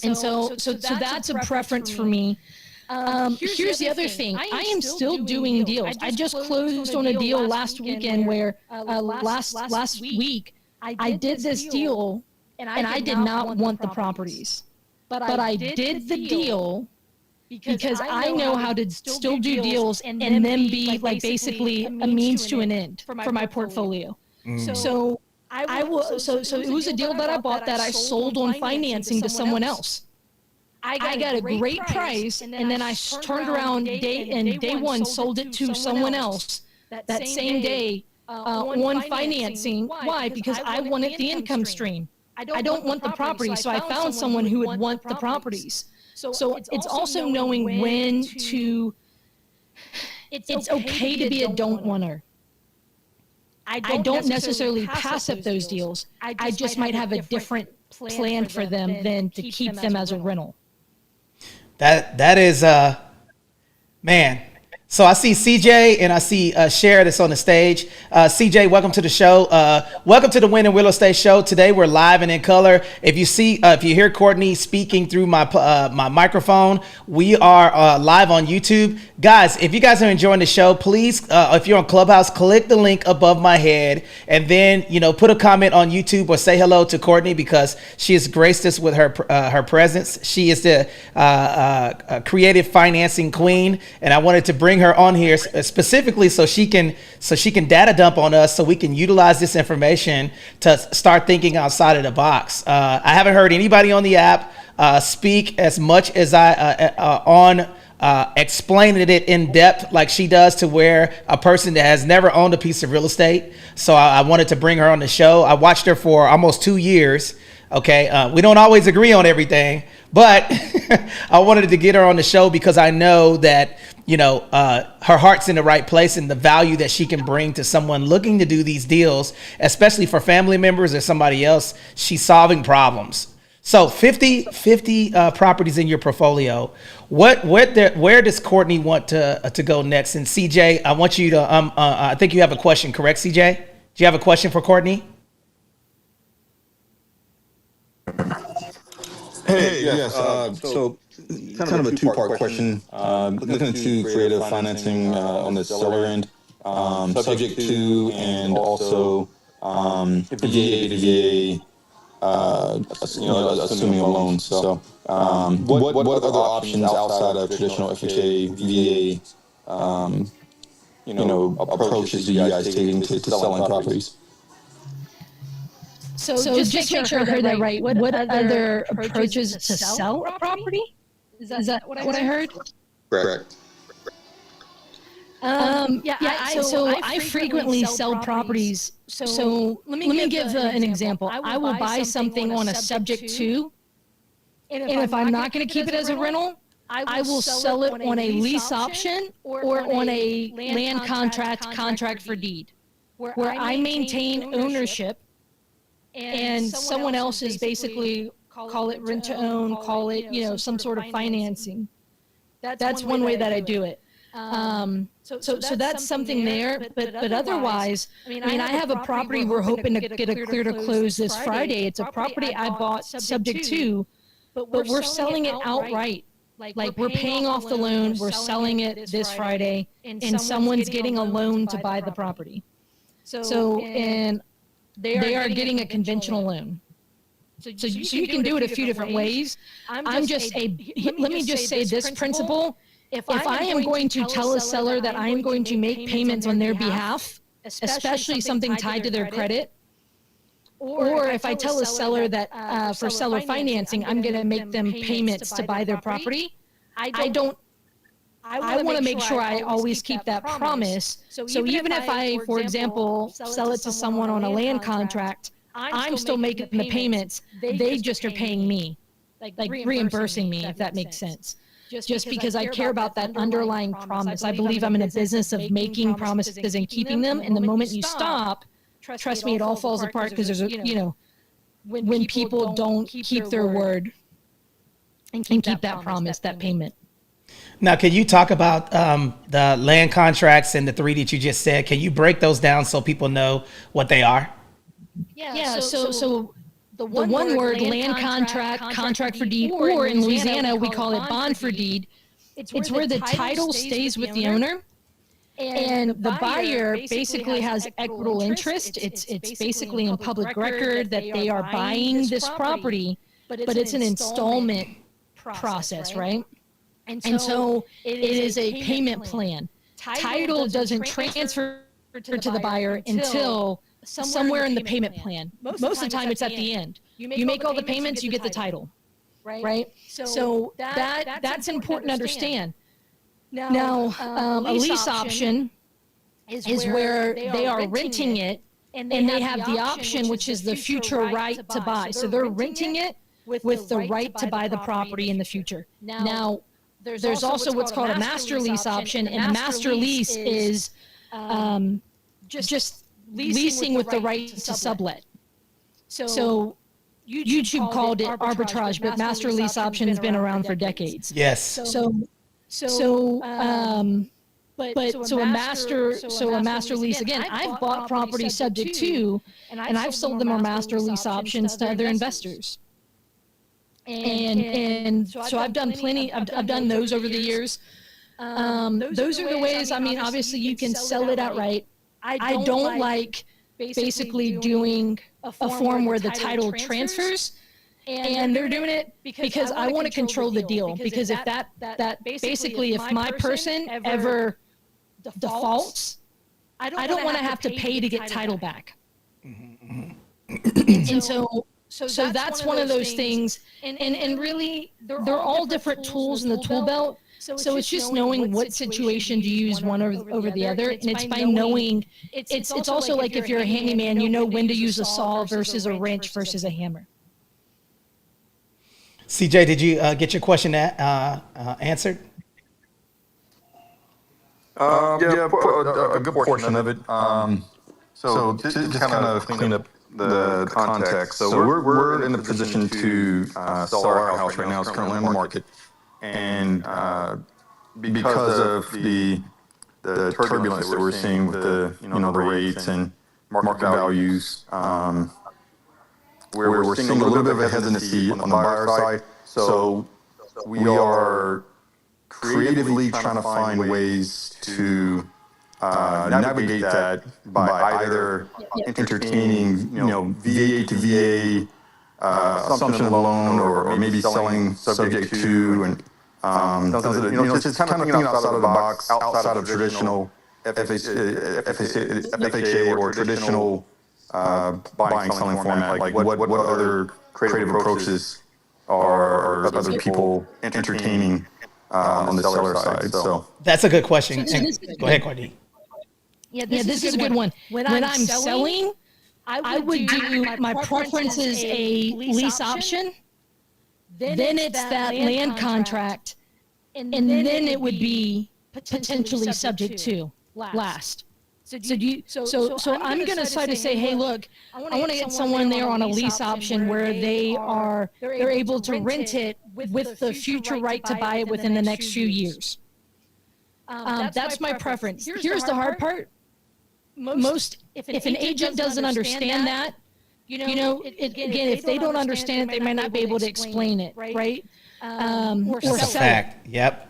And so that's a preference for me. Here's the other thing. I am still doing deals. I just closed on a deal last weekend where last week I did this deal and I did not want the properties, but I did the deal because I know how to still do deals and then be like basically a means to an end for my portfolio. So I will. So it was a deal that I bought that I sold on financing to someone else. I got a great price, and then I turned around day one, sold it to someone else that same day on financing. Why? Because I wanted the income stream. I don't want the property, so I found someone who would want the properties. So it's also knowing when to. It's okay to be a don't wanter. I don't necessarily pass up those deals. I just might have a different plan for them than to keep them as a rental. That is man. So I see CJ and I see Cher that's on the stage. CJ, welcome to the show. Welcome to the Win and Real Estate Show. Today we're live and in color. If you hear Courtney speaking through my microphone, we are live on YouTube. Guys, if you guys are enjoying the show, please, if you're on Clubhouse, click the link above my head and then, put a comment on YouTube or say hello to Courtney because she has graced us with her presence. She is the creative financing queen, and I wanted to bring her on here specifically so she can data dump on us so we can utilize this information to start thinking outside of the box. I haven't heard anybody on the app speak as much as I explaining it in depth like she does to where a person that has never owned a piece of real estate. So I wanted to bring her on the show. I watched her for almost 2 years. Okay, we don't always agree on everything, but I wanted to get her on the show because I know that her heart's in the right place and the value that she can bring to someone looking to do these deals, especially for family members or somebody else. She's solving problems. So 50 properties in your portfolio. Where does Courtney want to go next? And CJ, I want you to I think you have a question, correct, CJ? Do you have a question for Courtney? Hey, yes. So kind of a two-part question. Looking into creative financing on the seller end, subject to and also VA to VA, assuming a loan. So, what other options outside of traditional FHA VA, approaches do you guys taking to selling properties? So just make sure I heard that right. What other approaches to sell a property? Is that what I heard? Correct. I frequently sell properties. So let me give an example. I will buy something on a subject to, and if I'm not going to keep it as a rental, I will sell it on a lease option or on a land contract for deed, where I maintain ownership. And someone else is basically, call it rent to own, call it, some sort of financing. That's one way that I do it. So that's something there, but otherwise, I have a property we're hoping to get a clear to close this Friday. It's a property I bought subject to, but we're selling it outright. Like we're paying off the loan, we're selling it this Friday, and someone's getting a loan to buy the property. And they are getting a conventional loan. So you can do it a few different ways. Let me just say this principle. If I am going to tell a seller that I am going to make payments on their behalf, especially something tied to their credit, or if I tell a seller that for seller financing, I'm going to make them payments to buy their property, I want to make sure I always keep that promise. So even if I, for example, sell it to someone on a land contract, I'm still making the payments. They just are paying me, like reimbursing me, if that makes sense. Just because I care about that underlying promise. I believe I'm in a business of making promises and keeping them. And the moment you stop, trust me, it all falls apart because there's when people don't keep their word and keep that promise, that payment. Now, can you talk about the land contracts and the three that you just said? Can you break those down so people know what they are? Yeah. So the one word, land contract for deed, or in Louisiana we call it bond for deed. It's where the title stays with the owner, and the buyer basically has equitable interest. It's basically in public record that they are buying this property, but it's an installment process, right? And so it is a payment plan. Title doesn't transfer to the buyer until somewhere in the payment plan. Most of the time it's at the end. You make all the payments, you get the title, right? So that's important to understand. Now, a lease option is where they are renting it and they have the option, which is the future right to buy. So they're renting it with the right to buy the property in the future. Now, there's also what's called a master lease option, and a master lease is just leasing with the right to sublet. So YouTube called it arbitrage, but master lease option has been around for decades. Yes. So a master lease, again, I've bought properties subject to, and I've sold them on master lease options to other investors. And so I've done plenty. I've done those over the years. Those are the ways. I mean, obviously you can sell it outright. I don't like basically doing a form where the title transfers, and they're doing it because I want to control the deal. Because if that basically, if my person ever defaults, I don't want to have to pay to get title back. And so that's one of those things. And really, they're all different tools in the tool belt. So it's just knowing what situation to use one over the other. And it's by knowing, it's also like if you're a handyman, you know when to use a saw versus a wrench versus a hammer. CJ, did you get your question answered? Yeah, a good portion of it. So to just kind of clean up the context. So we're in a position to sell our house right now. It's currently on the market, and because of the turbulence that we're seeing with the rates and market values, we're seeing a little bit of a hesitancy on the buyer side. So we are creatively trying to find ways to navigate that by either entertaining, VA to VA assumption of loan, or maybe selling subject to, and just kind of thinking outside of the box, outside of traditional FHA or traditional buying selling format. Like what other creative approaches are other people entertaining on the seller side? So that's a good question. Go ahead, Courtney. Yeah, this is a good one. When I'm selling, I would do, my preference is a lease option. Then it's that land contract, and then it would be potentially subject to last. So I'm going to try to say, hey, look, I want to get someone there on a lease option where they're able to rent it with the future right to buy it within the next few years. That's my preference. Here's the hard part. If an agent doesn't understand that, again, if they don't understand it, they might not be able to explain it, right? Or That's a sell fact. Yep.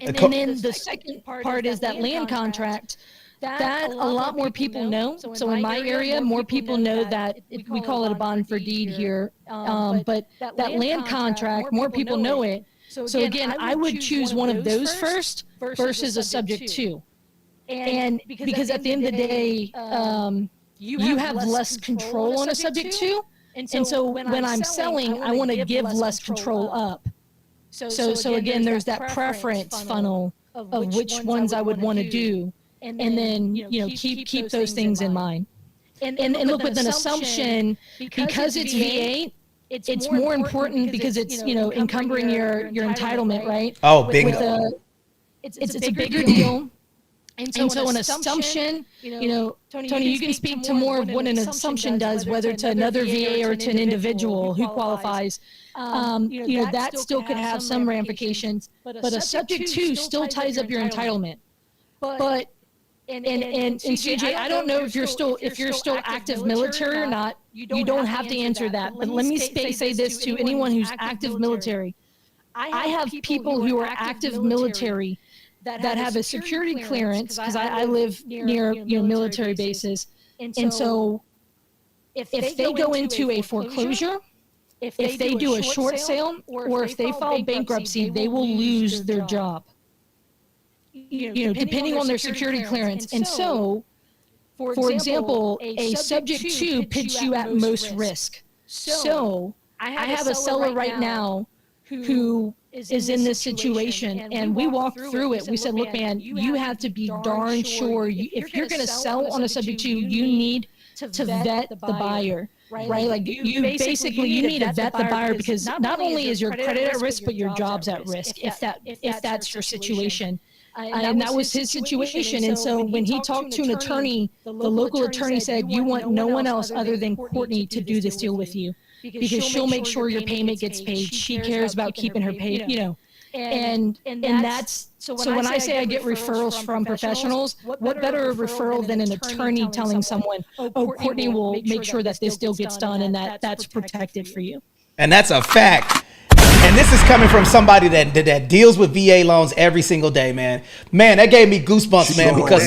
And then the second part is that land contract. That a lot more people know. So in my area, more people know that we call it a bond for deed here. But that land contract, more people know it. So again, I would choose one of those first versus a subject to. And because at the end of the day, you have less control on a subject to. And so when I'm selling, I want to give less control up. So again, there's that preference funnel of which ones I would want to do. And then, keep those things in mind. And look, with an assumption, because it's V8, it's more important because it's, encumbering your entitlement, right? Oh, bingo. It's a bigger deal. And so an assumption, Tony, you can speak to more of what an assumption does, whether to another VA or to an individual who qualifies. That still could have some ramifications, but a subject to still ties up your entitlement. But and CJ, I don't know if you're still active military or not. You don't have to answer that. But let me say this to anyone who's active military. I have people who are active military that have a security clearance, because I live near military bases. And so if they go into a foreclosure, if they do a short sale, or if they file bankruptcy, they will lose their job. Depending on their security clearance. And so, for example, a subject to puts you at most risk. So I have a seller right now who is in this situation, and we walked through it. We said, look, man, you have to be darn sure if you're going to sell on a subject to, you need to vet the buyer, right? Like you need to vet the buyer, because not only is your credit at risk, but your job's at risk if that's your situation. And that was his situation. And so when he talked to an attorney, the local attorney said, you want no one else other than Courtney to do this deal with you, because she'll make sure your payment gets paid. She cares about keeping her paid, and that's, so when I say I get referrals from professionals, what better a referral than an attorney telling someone, oh, Courtney will make sure that this deal gets done and that's protected for you. And that's a fact. And this is coming from somebody that deals with VA loans every single day, man. Man, that gave me goosebumps, man, because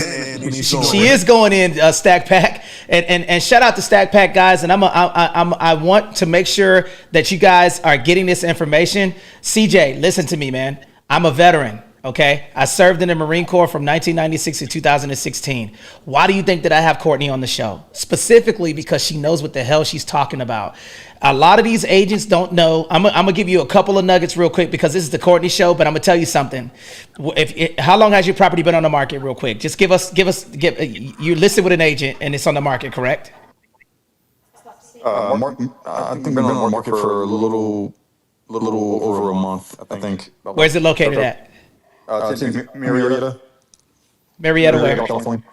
she is going in, Stack Pack, and shout out to Stack Pack, guys. And I want to make sure that you guys are getting this information. CJ, listen to me, man. I'm a veteran. Okay, I served in the Marine Corps from 1996 to 2016. Why do you think that I have Courtney on the show? Specifically because she knows what the hell she's talking about. A lot of these agents don't know. I'm gonna give you a couple of nuggets real quick, because this is the Courtney show. But I'm gonna tell you something. How long has your property been on the market, real quick? Just give us. You're listed with an agent and it's on the market, correct? I think I've been on the market for a little over a month, I think. Where's it located at? It's in Marietta. Marietta where? California.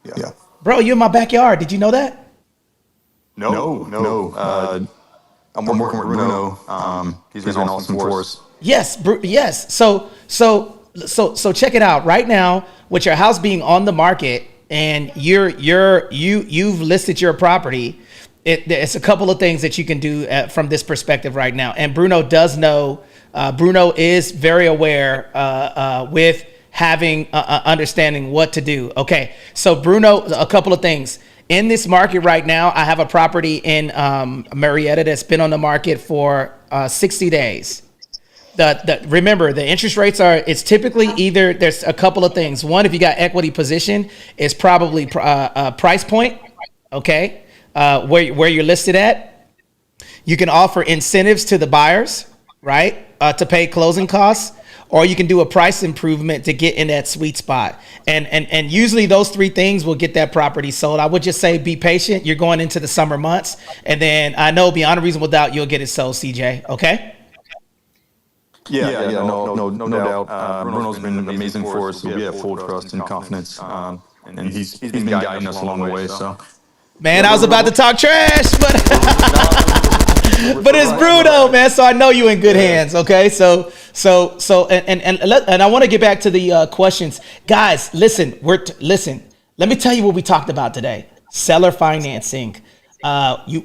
Yeah. Bro, you're in my backyard. Did you know that? No. I'm working with Bruno. He's been awesome for us. Yes. So check it out. Right now, with your house being on the market and you've listed your property, it's a couple of things that you can do from this perspective right now. And Bruno does know. Bruno is very aware with having understanding what to do. Okay, so Bruno, a couple of things. In this market right now, I have a property in Marietta that's been on the market for 60 days. Remember, the interest rates it's typically either, there's a couple of things. One, if you got equity position, it's probably price point, okay, where you're listed at. You can offer incentives to the buyers, right? To pay closing costs, or you can do a price improvement to get in that sweet spot. And usually those three things will get that property sold. I would just say be patient. You're going into the summer months, and then I know beyond a reasonable doubt you'll get it sold, CJ. Okay? Yeah, no doubt. Bruno's been amazing for us. So we have full trust and confidence, and he's been guiding us along the way. So, man, I was about to talk trash, but it's Bruno, man. So I know you in good hands. Okay, so I want to get back to the questions, guys. Listen. Let me tell you what we talked about today. Seller financing.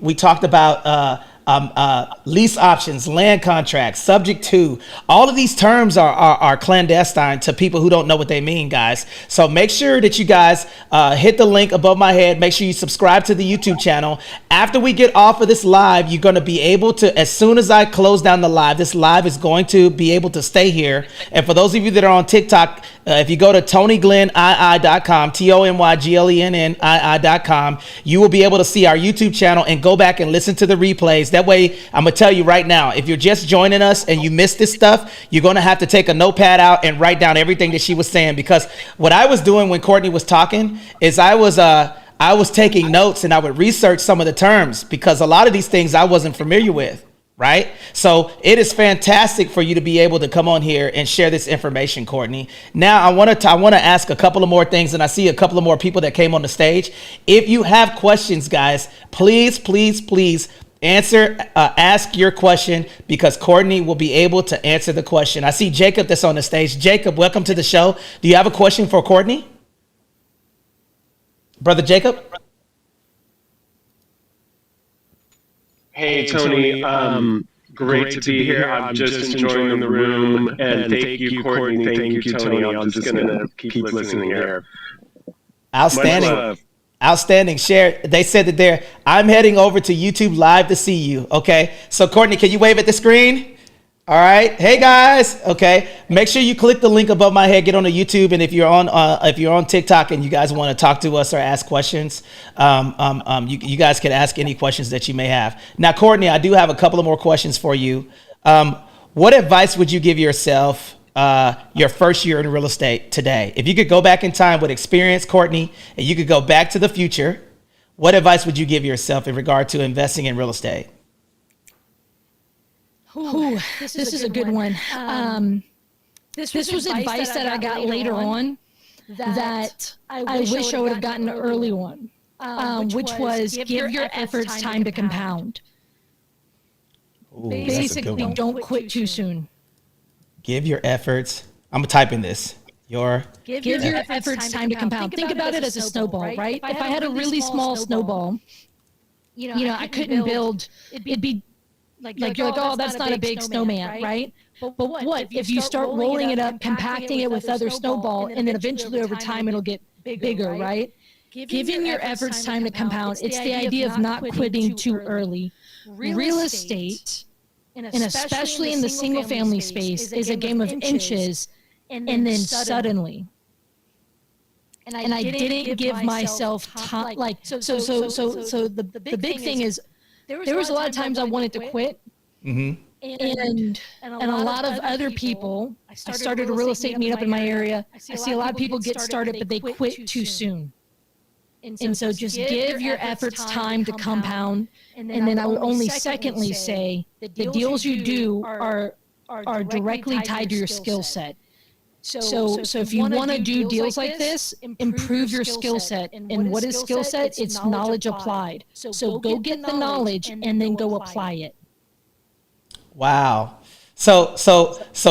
We talked about lease options, land contracts, subject to. All of these terms are clandestine to people who don't know what they mean, guys. So make sure that you guys hit the link above my head. Make sure you subscribe to the YouTube channel. After we get off of this live, you're going to be able to, as soon as I close down the live, this live is going to be able to stay here. And for those of you that are on TikTok, if you go to TonyGlennII.com, TonyGlennII.com, you will be able to see our YouTube channel and go back and listen to the replays. That way, I'm going to tell you right now, if you're just joining us and you missed this stuff, you're going to have to take a notepad out and write down everything that she was saying. Because what I was doing when Courtney was talking is I was taking notes and I would research some of the terms, because a lot of these things I wasn't familiar with. right? So it is fantastic for you to be able to come on here and share this information, Courtney. Now I want to ask a couple of more things, and I see a couple of more people that came on the stage. If you have questions, guys, please ask your question, because Courtney will be able to answer the question. I see Jacob that's on the stage. Jacob, welcome to the show. Do you have a question for Courtney? Brother Jacob? Hey, Tony. Great to be here. I'm just enjoying the room. And thank you, Courtney. Thank you, Tony. I'm just going to keep listening here. Outstanding. Outstanding. Share. They said that I'm heading over to YouTube Live to see you. Okay. So, Courtney, can you wave at the screen? All right. Hey, guys. Okay. Make sure you click the link above my head. Get on the YouTube, and if you're on TikTok and you guys want to talk to us or ask questions, you guys can ask any questions that you may have. Now, Courtney, I do have a couple of more questions for you. What advice would you give yourself your first year in real estate today? If you could go back in time with experience, Courtney, and you could go back to the future, what advice would you give yourself in regard to investing in real estate? Ooh, this is a good one. This was advice that I got later on that I wish I would have gotten an early one, which was give your efforts time to compound. Ooh, basically, don't quit too soon. Give your efforts. I'm typing this. Give your efforts time to compound. Think about it as a snowball, right? If I had a really small snowball, I couldn't build. It'd be like you're like, oh, that's not a big snowman, right? But what if you start rolling it up, compacting it with other snowball, and then eventually over time it'll get bigger, right? Giving your efforts time to compound. It's the idea of not quitting too early. Real estate, and especially in the single family space, is a game of inches and then suddenly. And I didn't give myself time. So the big thing is, there was a lot of times I wanted to quit. Mm-hmm. And a lot of other people, I started a real estate meetup in my area. I see a lot of people get started, but they quit too soon. And so just give your efforts time to compound. And then I would only secondly say the deals you do are directly tied to your skill set. So if you want to do deals like this, improve your skill set. And what is skill set? It's knowledge applied. So go get the knowledge and then go apply it. Wow. So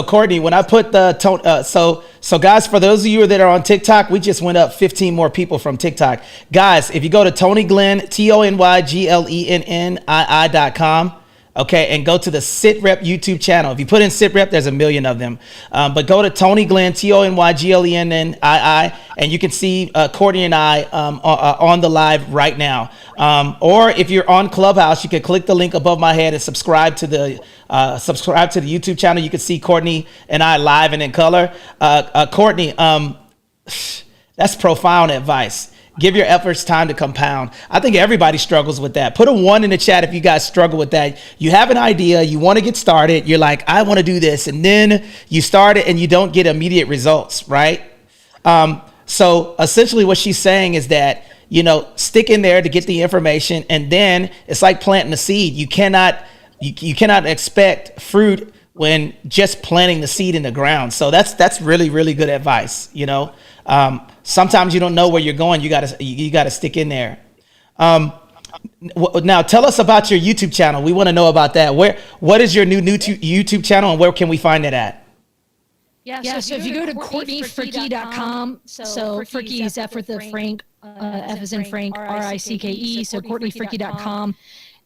Courtney, when I put the tone, so guys, for those of you that are on TikTok, we just went up 15 more people from TikTok. Guys, if you go to Tony Glenn, TonyGlennii.com. Okay, and go to the SitRep YouTube channel. If you put in SitRep, there's a million of them. But go to Tony Glenn, TonyGlennii, and you can see Courtney and I on the live right now. Or if you're on Clubhouse, you can click the link above my head and subscribe to the YouTube channel. You can see Courtney and I live and in color. Courtney, that's profound advice. Give your efforts time to compound. I think everybody struggles with that. Put a 1 in the chat if you guys struggle with that. You have an idea, you want to get started. You're like, I want to do this. And then you start it and you don't get immediate results, right? So essentially what she's saying is that, stick in there to get the information. And then it's like planting a seed. You cannot expect fruit when just planting the seed in the ground. So that's really, really good advice. Sometimes you don't know where you're going. You gotta stick in there. Now tell us about your YouTube channel. We want to know about that. What is your new YouTube channel, and where can we find it at? Yeah, so if you go to CourtneyFricke.com, so Fricke is F with the Frank, F is in Frank, R-I-C-K-E, so CourtneyFricke.com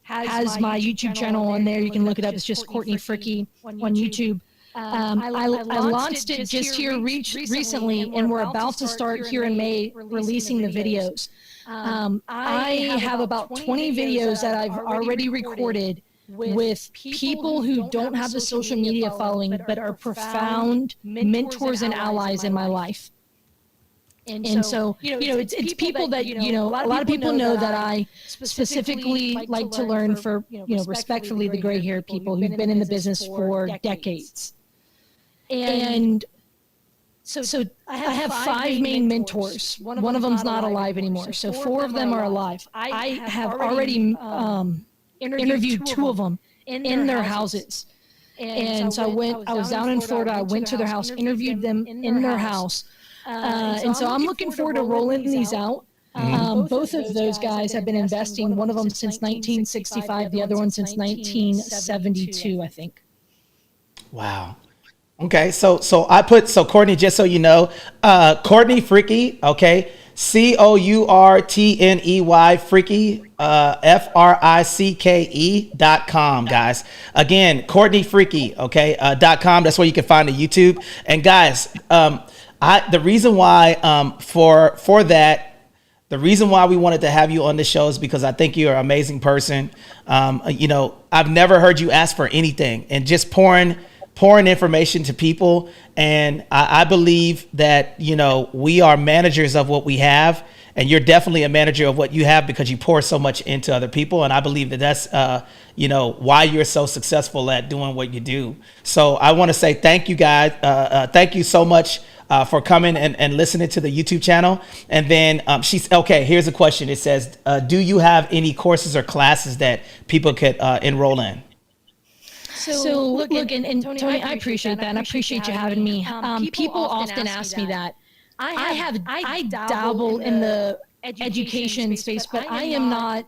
has my YouTube channel on there. You can look it up. It's just Courtney Fricke on YouTube. I launched it just here recently, and we're about to start here in May releasing the videos. I have about 20 videos that I've already recorded with people who don't have the social media following, but are profound mentors and allies in my life. And so, it's people that, a lot of people know that I specifically like to learn for, respectfully, the gray-haired people who've been in the business for decades. And so I have 5 main mentors. One of them's not alive anymore. So 4 of them are alive. I have already interviewed 2 of them. in their houses. And so I was down in Florida. I went to their house, interviewed them in their house. And so I'm looking forward to rolling these out. Both of those guys have been investing, one of them since 1965, the other one since 1972, I think. Wow. Okay, so Courtney, just so you know, Courtney Fricke, okay, Courtney Fricke, FRICKE.com, guys. Again, Courtney Fricke, okay, .com. That's where you can find the YouTube. And guys, the reason why for that. The reason why we wanted to have you on the show is because I think you're an amazing person. You know, I've never heard you ask for anything, and just pouring information to people. And I believe that, you know, we are managers of what we have, and you're definitely a manager of what you have because you pour so much into other people. And I believe that that's, you know, why you're so successful at doing what you do. So I want to say thank you, guys. Thank you so much for coming and listening to the YouTube channel. And then okay, here's a question. It says, do you have any courses or classes that people could enroll in? So look, and Tony, I appreciate that, and I appreciate you having me. People often ask me that. I dabble in the education space, but I am not.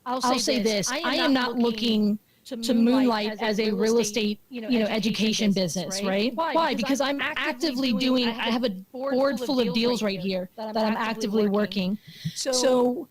I'll say this: I am not looking to moonlight as a real estate, education business, right? Why? Because I'm actively doing. I have a board full of deals right here that I'm actively working. So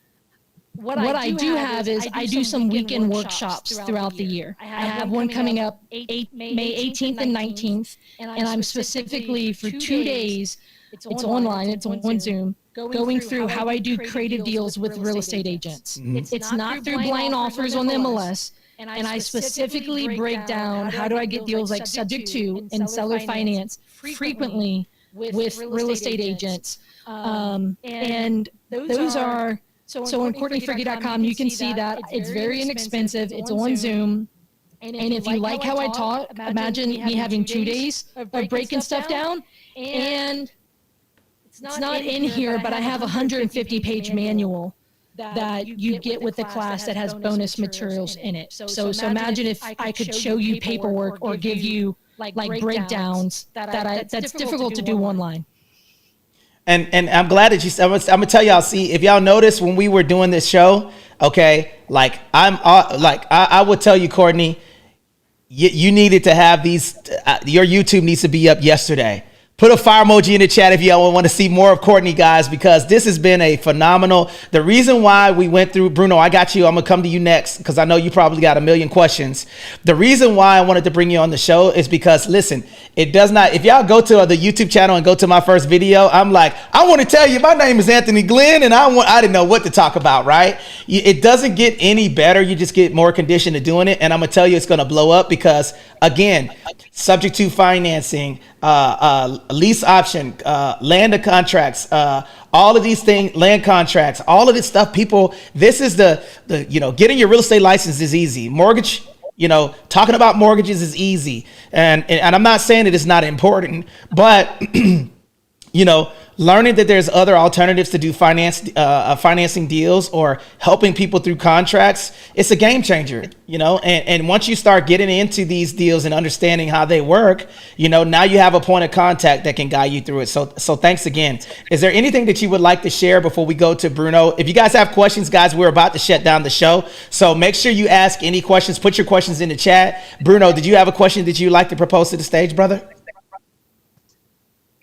what I do have is I do some weekend workshops throughout the year. I have one coming up May 18th and 19th, and I'm specifically for 2 days. It's online. It's on Zoom. Going through how I do creative deals with real estate agents. It's not through blind offers on the MLS. And I specifically break down how do I get deals like subject to and seller finance frequently with real estate agents. And those are, so on CourtneyFricke.com, you can see that. It's very inexpensive. It's on Zoom. And if you like how I talk, imagine me having 2 days of breaking stuff down. And it's not in here, but I have a 150-page manual that you get with the class that has bonus materials in it. So imagine if I could show you paperwork or give you like breakdowns that's difficult to do online. And I'm glad that I'm gonna tell y'all. See, if y'all notice when we were doing this show, okay, like I would tell you, Courtney, you needed to have these. Your YouTube needs to be up yesterday. Put a fire emoji in the chat if y'all want to see more of Courtney, guys, because this has been a phenomenal. The reason why we went through, Bruno, I got you. I'm going to come to you next because I know you probably got a million questions. The reason why I wanted to bring you on the show is because, listen, it does not, if y'all go to the YouTube channel and go to my first video, I'm like, I want to tell you, my name is Anthony Glenn, and I didn't know what to talk about, right? It doesn't get any better. You just get more conditioned to doing it. And I'm going to tell you, it's going to blow up because, again, subject to financing, lease option, land contracts, all of these things, land contracts, all of this stuff, people, this is the getting your real estate license is easy. Mortgage, talking about mortgages is easy. And I'm not saying that it's not important, but learning that there's other alternatives to do financing deals or helping people through contracts, it's a game changer, and once you start getting into these deals and understanding how they work, now you have a point of contact that can guide you through it. So thanks again. Is there anything that you would like to share before we go to Bruno? If you guys have questions, guys, we're about to shut down the show. So make sure you ask any questions, put your questions in the chat. Bruno, did you have a question that you'd like to propose to the stage, brother?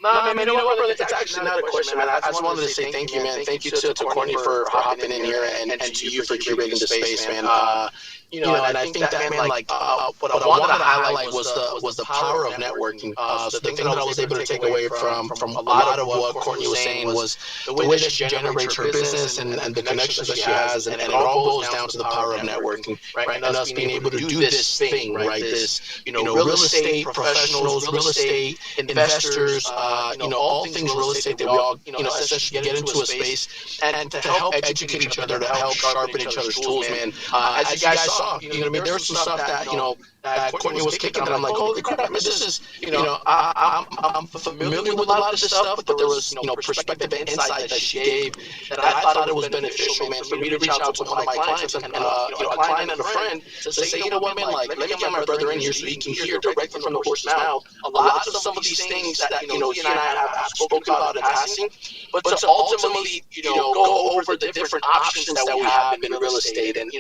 No, man, you know what, brother? It's actually not a question, man. I just wanted to say thank you, man. Thank you to Courtney for hopping in here and to you for curating the space, man. And I think that, man, like, what I wanted to highlight was the power of networking. So the thing that I was able to take away from a lot of what Courtney was saying was the way that she generates her business and the connections that she has, and it all boils down to the power of networking, right? And us being able to do this thing, right? This, real estate professionals, real estate investors, all things real estate that we all, essentially get into a space and to help educate each other, to help sharpen each other's tools, man. As you guys saw, saw. You know what I mean? There was some stuff that that Courtney was kicking, and I'm like, holy crap, man, this is I'm familiar with a lot of this stuff, but there was perspective and insight that she gave that I thought it was beneficial, man, for me to reach out to one of my clients and a client and a friend to say, you know what, man, like, let me get my brother in here so he can hear directly from the horse's mouth a lot of some of these things that he and I have spoken about in passing, but to ultimately go over the different options that we have in real estate and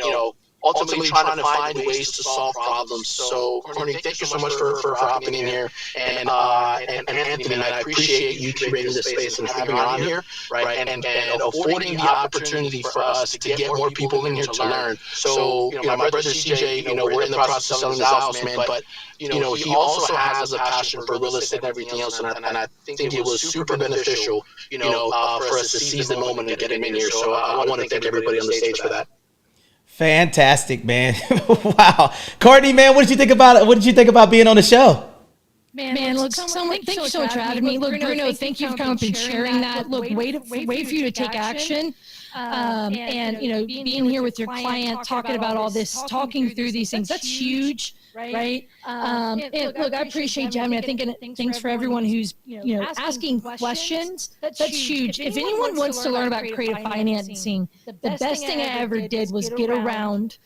ultimately trying to find ways to solve problems. So, Courtney, thank you so much for hopping in here, and Anthony, and I appreciate you curating this space and having me on here, right, and affording the opportunity for us to get more people in here to learn. So, my brother CJ, we're in the process of selling his house, man, but he also has a passion for real estate and everything else, and I think it was super beneficial, for us to seize the moment and get him in here. So I want to thank everybody on the stage for that. Fantastic, man. Wow. Courtney, man, what did you think about it? What did you think about being on the show? Man, look, thank you so much for having me. Look, Bruno, thank you for coming up and sharing that. Look, wait for you to take action. And being here with your client, talking about all this, talking through these things, that's huge, right? And look, I appreciate you having me. I think thanks for everyone who's asking questions. That's huge. If anyone wants to learn about creative financing, the best thing I ever did was get around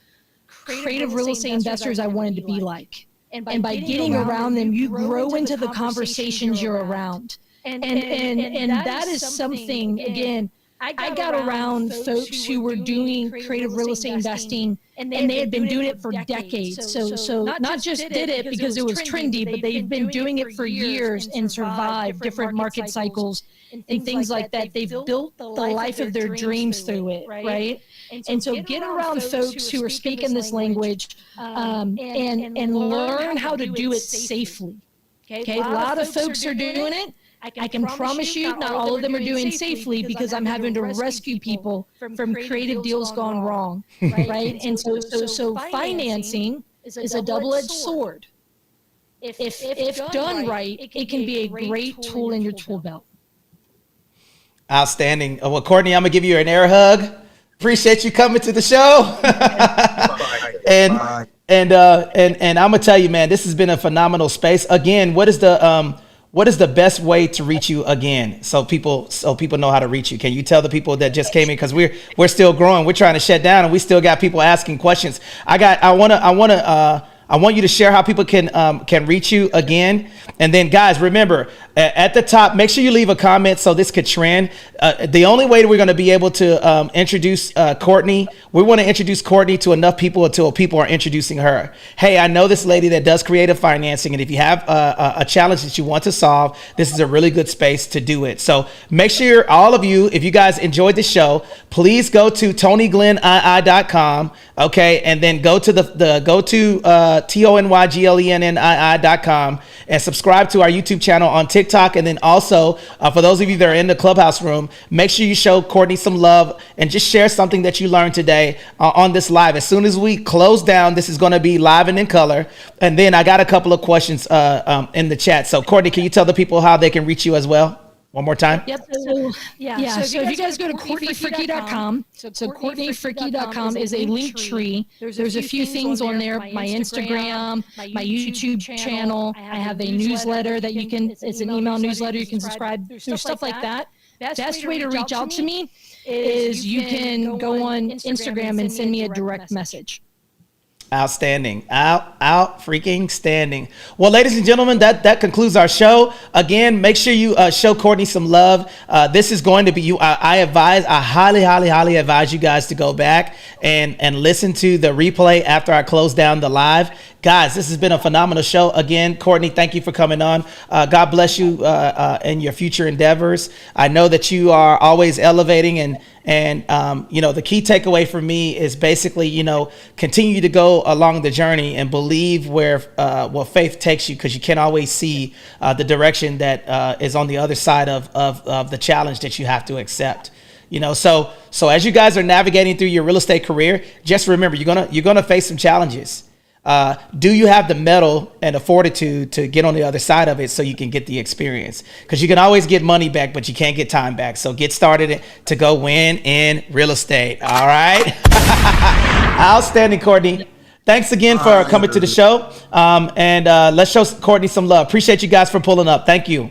creative real estate investors I wanted to be like. And by getting around them, you grow into the conversations you're around. And that is something, again, I got around folks who were doing creative real estate investing, and they had been doing it for decades. So not just did it because it was trendy, but they've been doing it for years and survived different market cycles and things like that. They've built the life of their dreams through it, right? And so get around folks who are speaking this language and learn how to do it safely. Okay, a lot of folks are doing it. I can promise you not all of them are doing safely because I'm having to rescue people from creative deals gone wrong, right? And so financing is a double-edged sword. If done right, it can be a great tool in your tool belt. Outstanding. Well, Courtney, I'm gonna give you an air hug. Appreciate you coming to the show. and I'm gonna tell you, man, this has been a phenomenal space. Again, what is the best way to reach you again, so people know how to reach you? Can you tell the people that just came in, because we're still growing, we're trying to shut down, and we still got people asking questions. I want you to share how people can reach you again. And then, guys, remember, at the top, make sure you leave a comment so this could trend. The only way we're going to be able to introduce Courtney, we want to introduce Courtney to enough people until people are introducing her. Hey, I know this lady that does creative financing, and if you have a challenge that you want to solve, this is a really good space to do it. So make sure, all of you, if you guys enjoyed the show, please go to TonyGlennII.com, okay, and then go to TonyGlennii.com and subscribe to our YouTube channel on TikTok. And then also, for those of you that are in the Clubhouse room, make sure you show Courtney some love and just share something that you learned today on this live. As soon as we close down, this is going to be live and in color. And then I got a couple of questions in the chat. So Courtney, can you tell the people how they can reach you as well? One more time. Yep. So if you guys go to CourtneyFricke.com, so CourtneyFricke.com is a link tree. There's a few things on there. My Instagram, my YouTube channel. I have a newsletter that you can, it's an email newsletter you can subscribe. There's stuff like that. Best way to reach out to me is you can go on Instagram and send me a direct message. Outstanding. Out freaking standing. Well, ladies and gentlemen, that concludes our show. Again, make sure you show Courtney some love. This is going to be you. I highly advise you guys to go back and listen to the replay after I close down the live. Guys, this has been a phenomenal show. Again, Courtney, thank you for coming on. God bless you in your future endeavors. I know that you are always elevating, and the key takeaway for me is basically, continue to go along the journey and believe where faith takes you, because you can't always see the direction that is on the other side of the challenge that you have to accept. So as you guys are navigating through your real estate career, just remember, you're gonna face some challenges. Do you have the mettle and the fortitude to get on the other side of it so you can get the experience? Because you can always get money back, but you can't get time back. So get started to go win in real estate. All right. Outstanding, Courtney. Thanks again for coming to the show. And let's show Courtney some love. Appreciate you guys for pulling up. Thank you.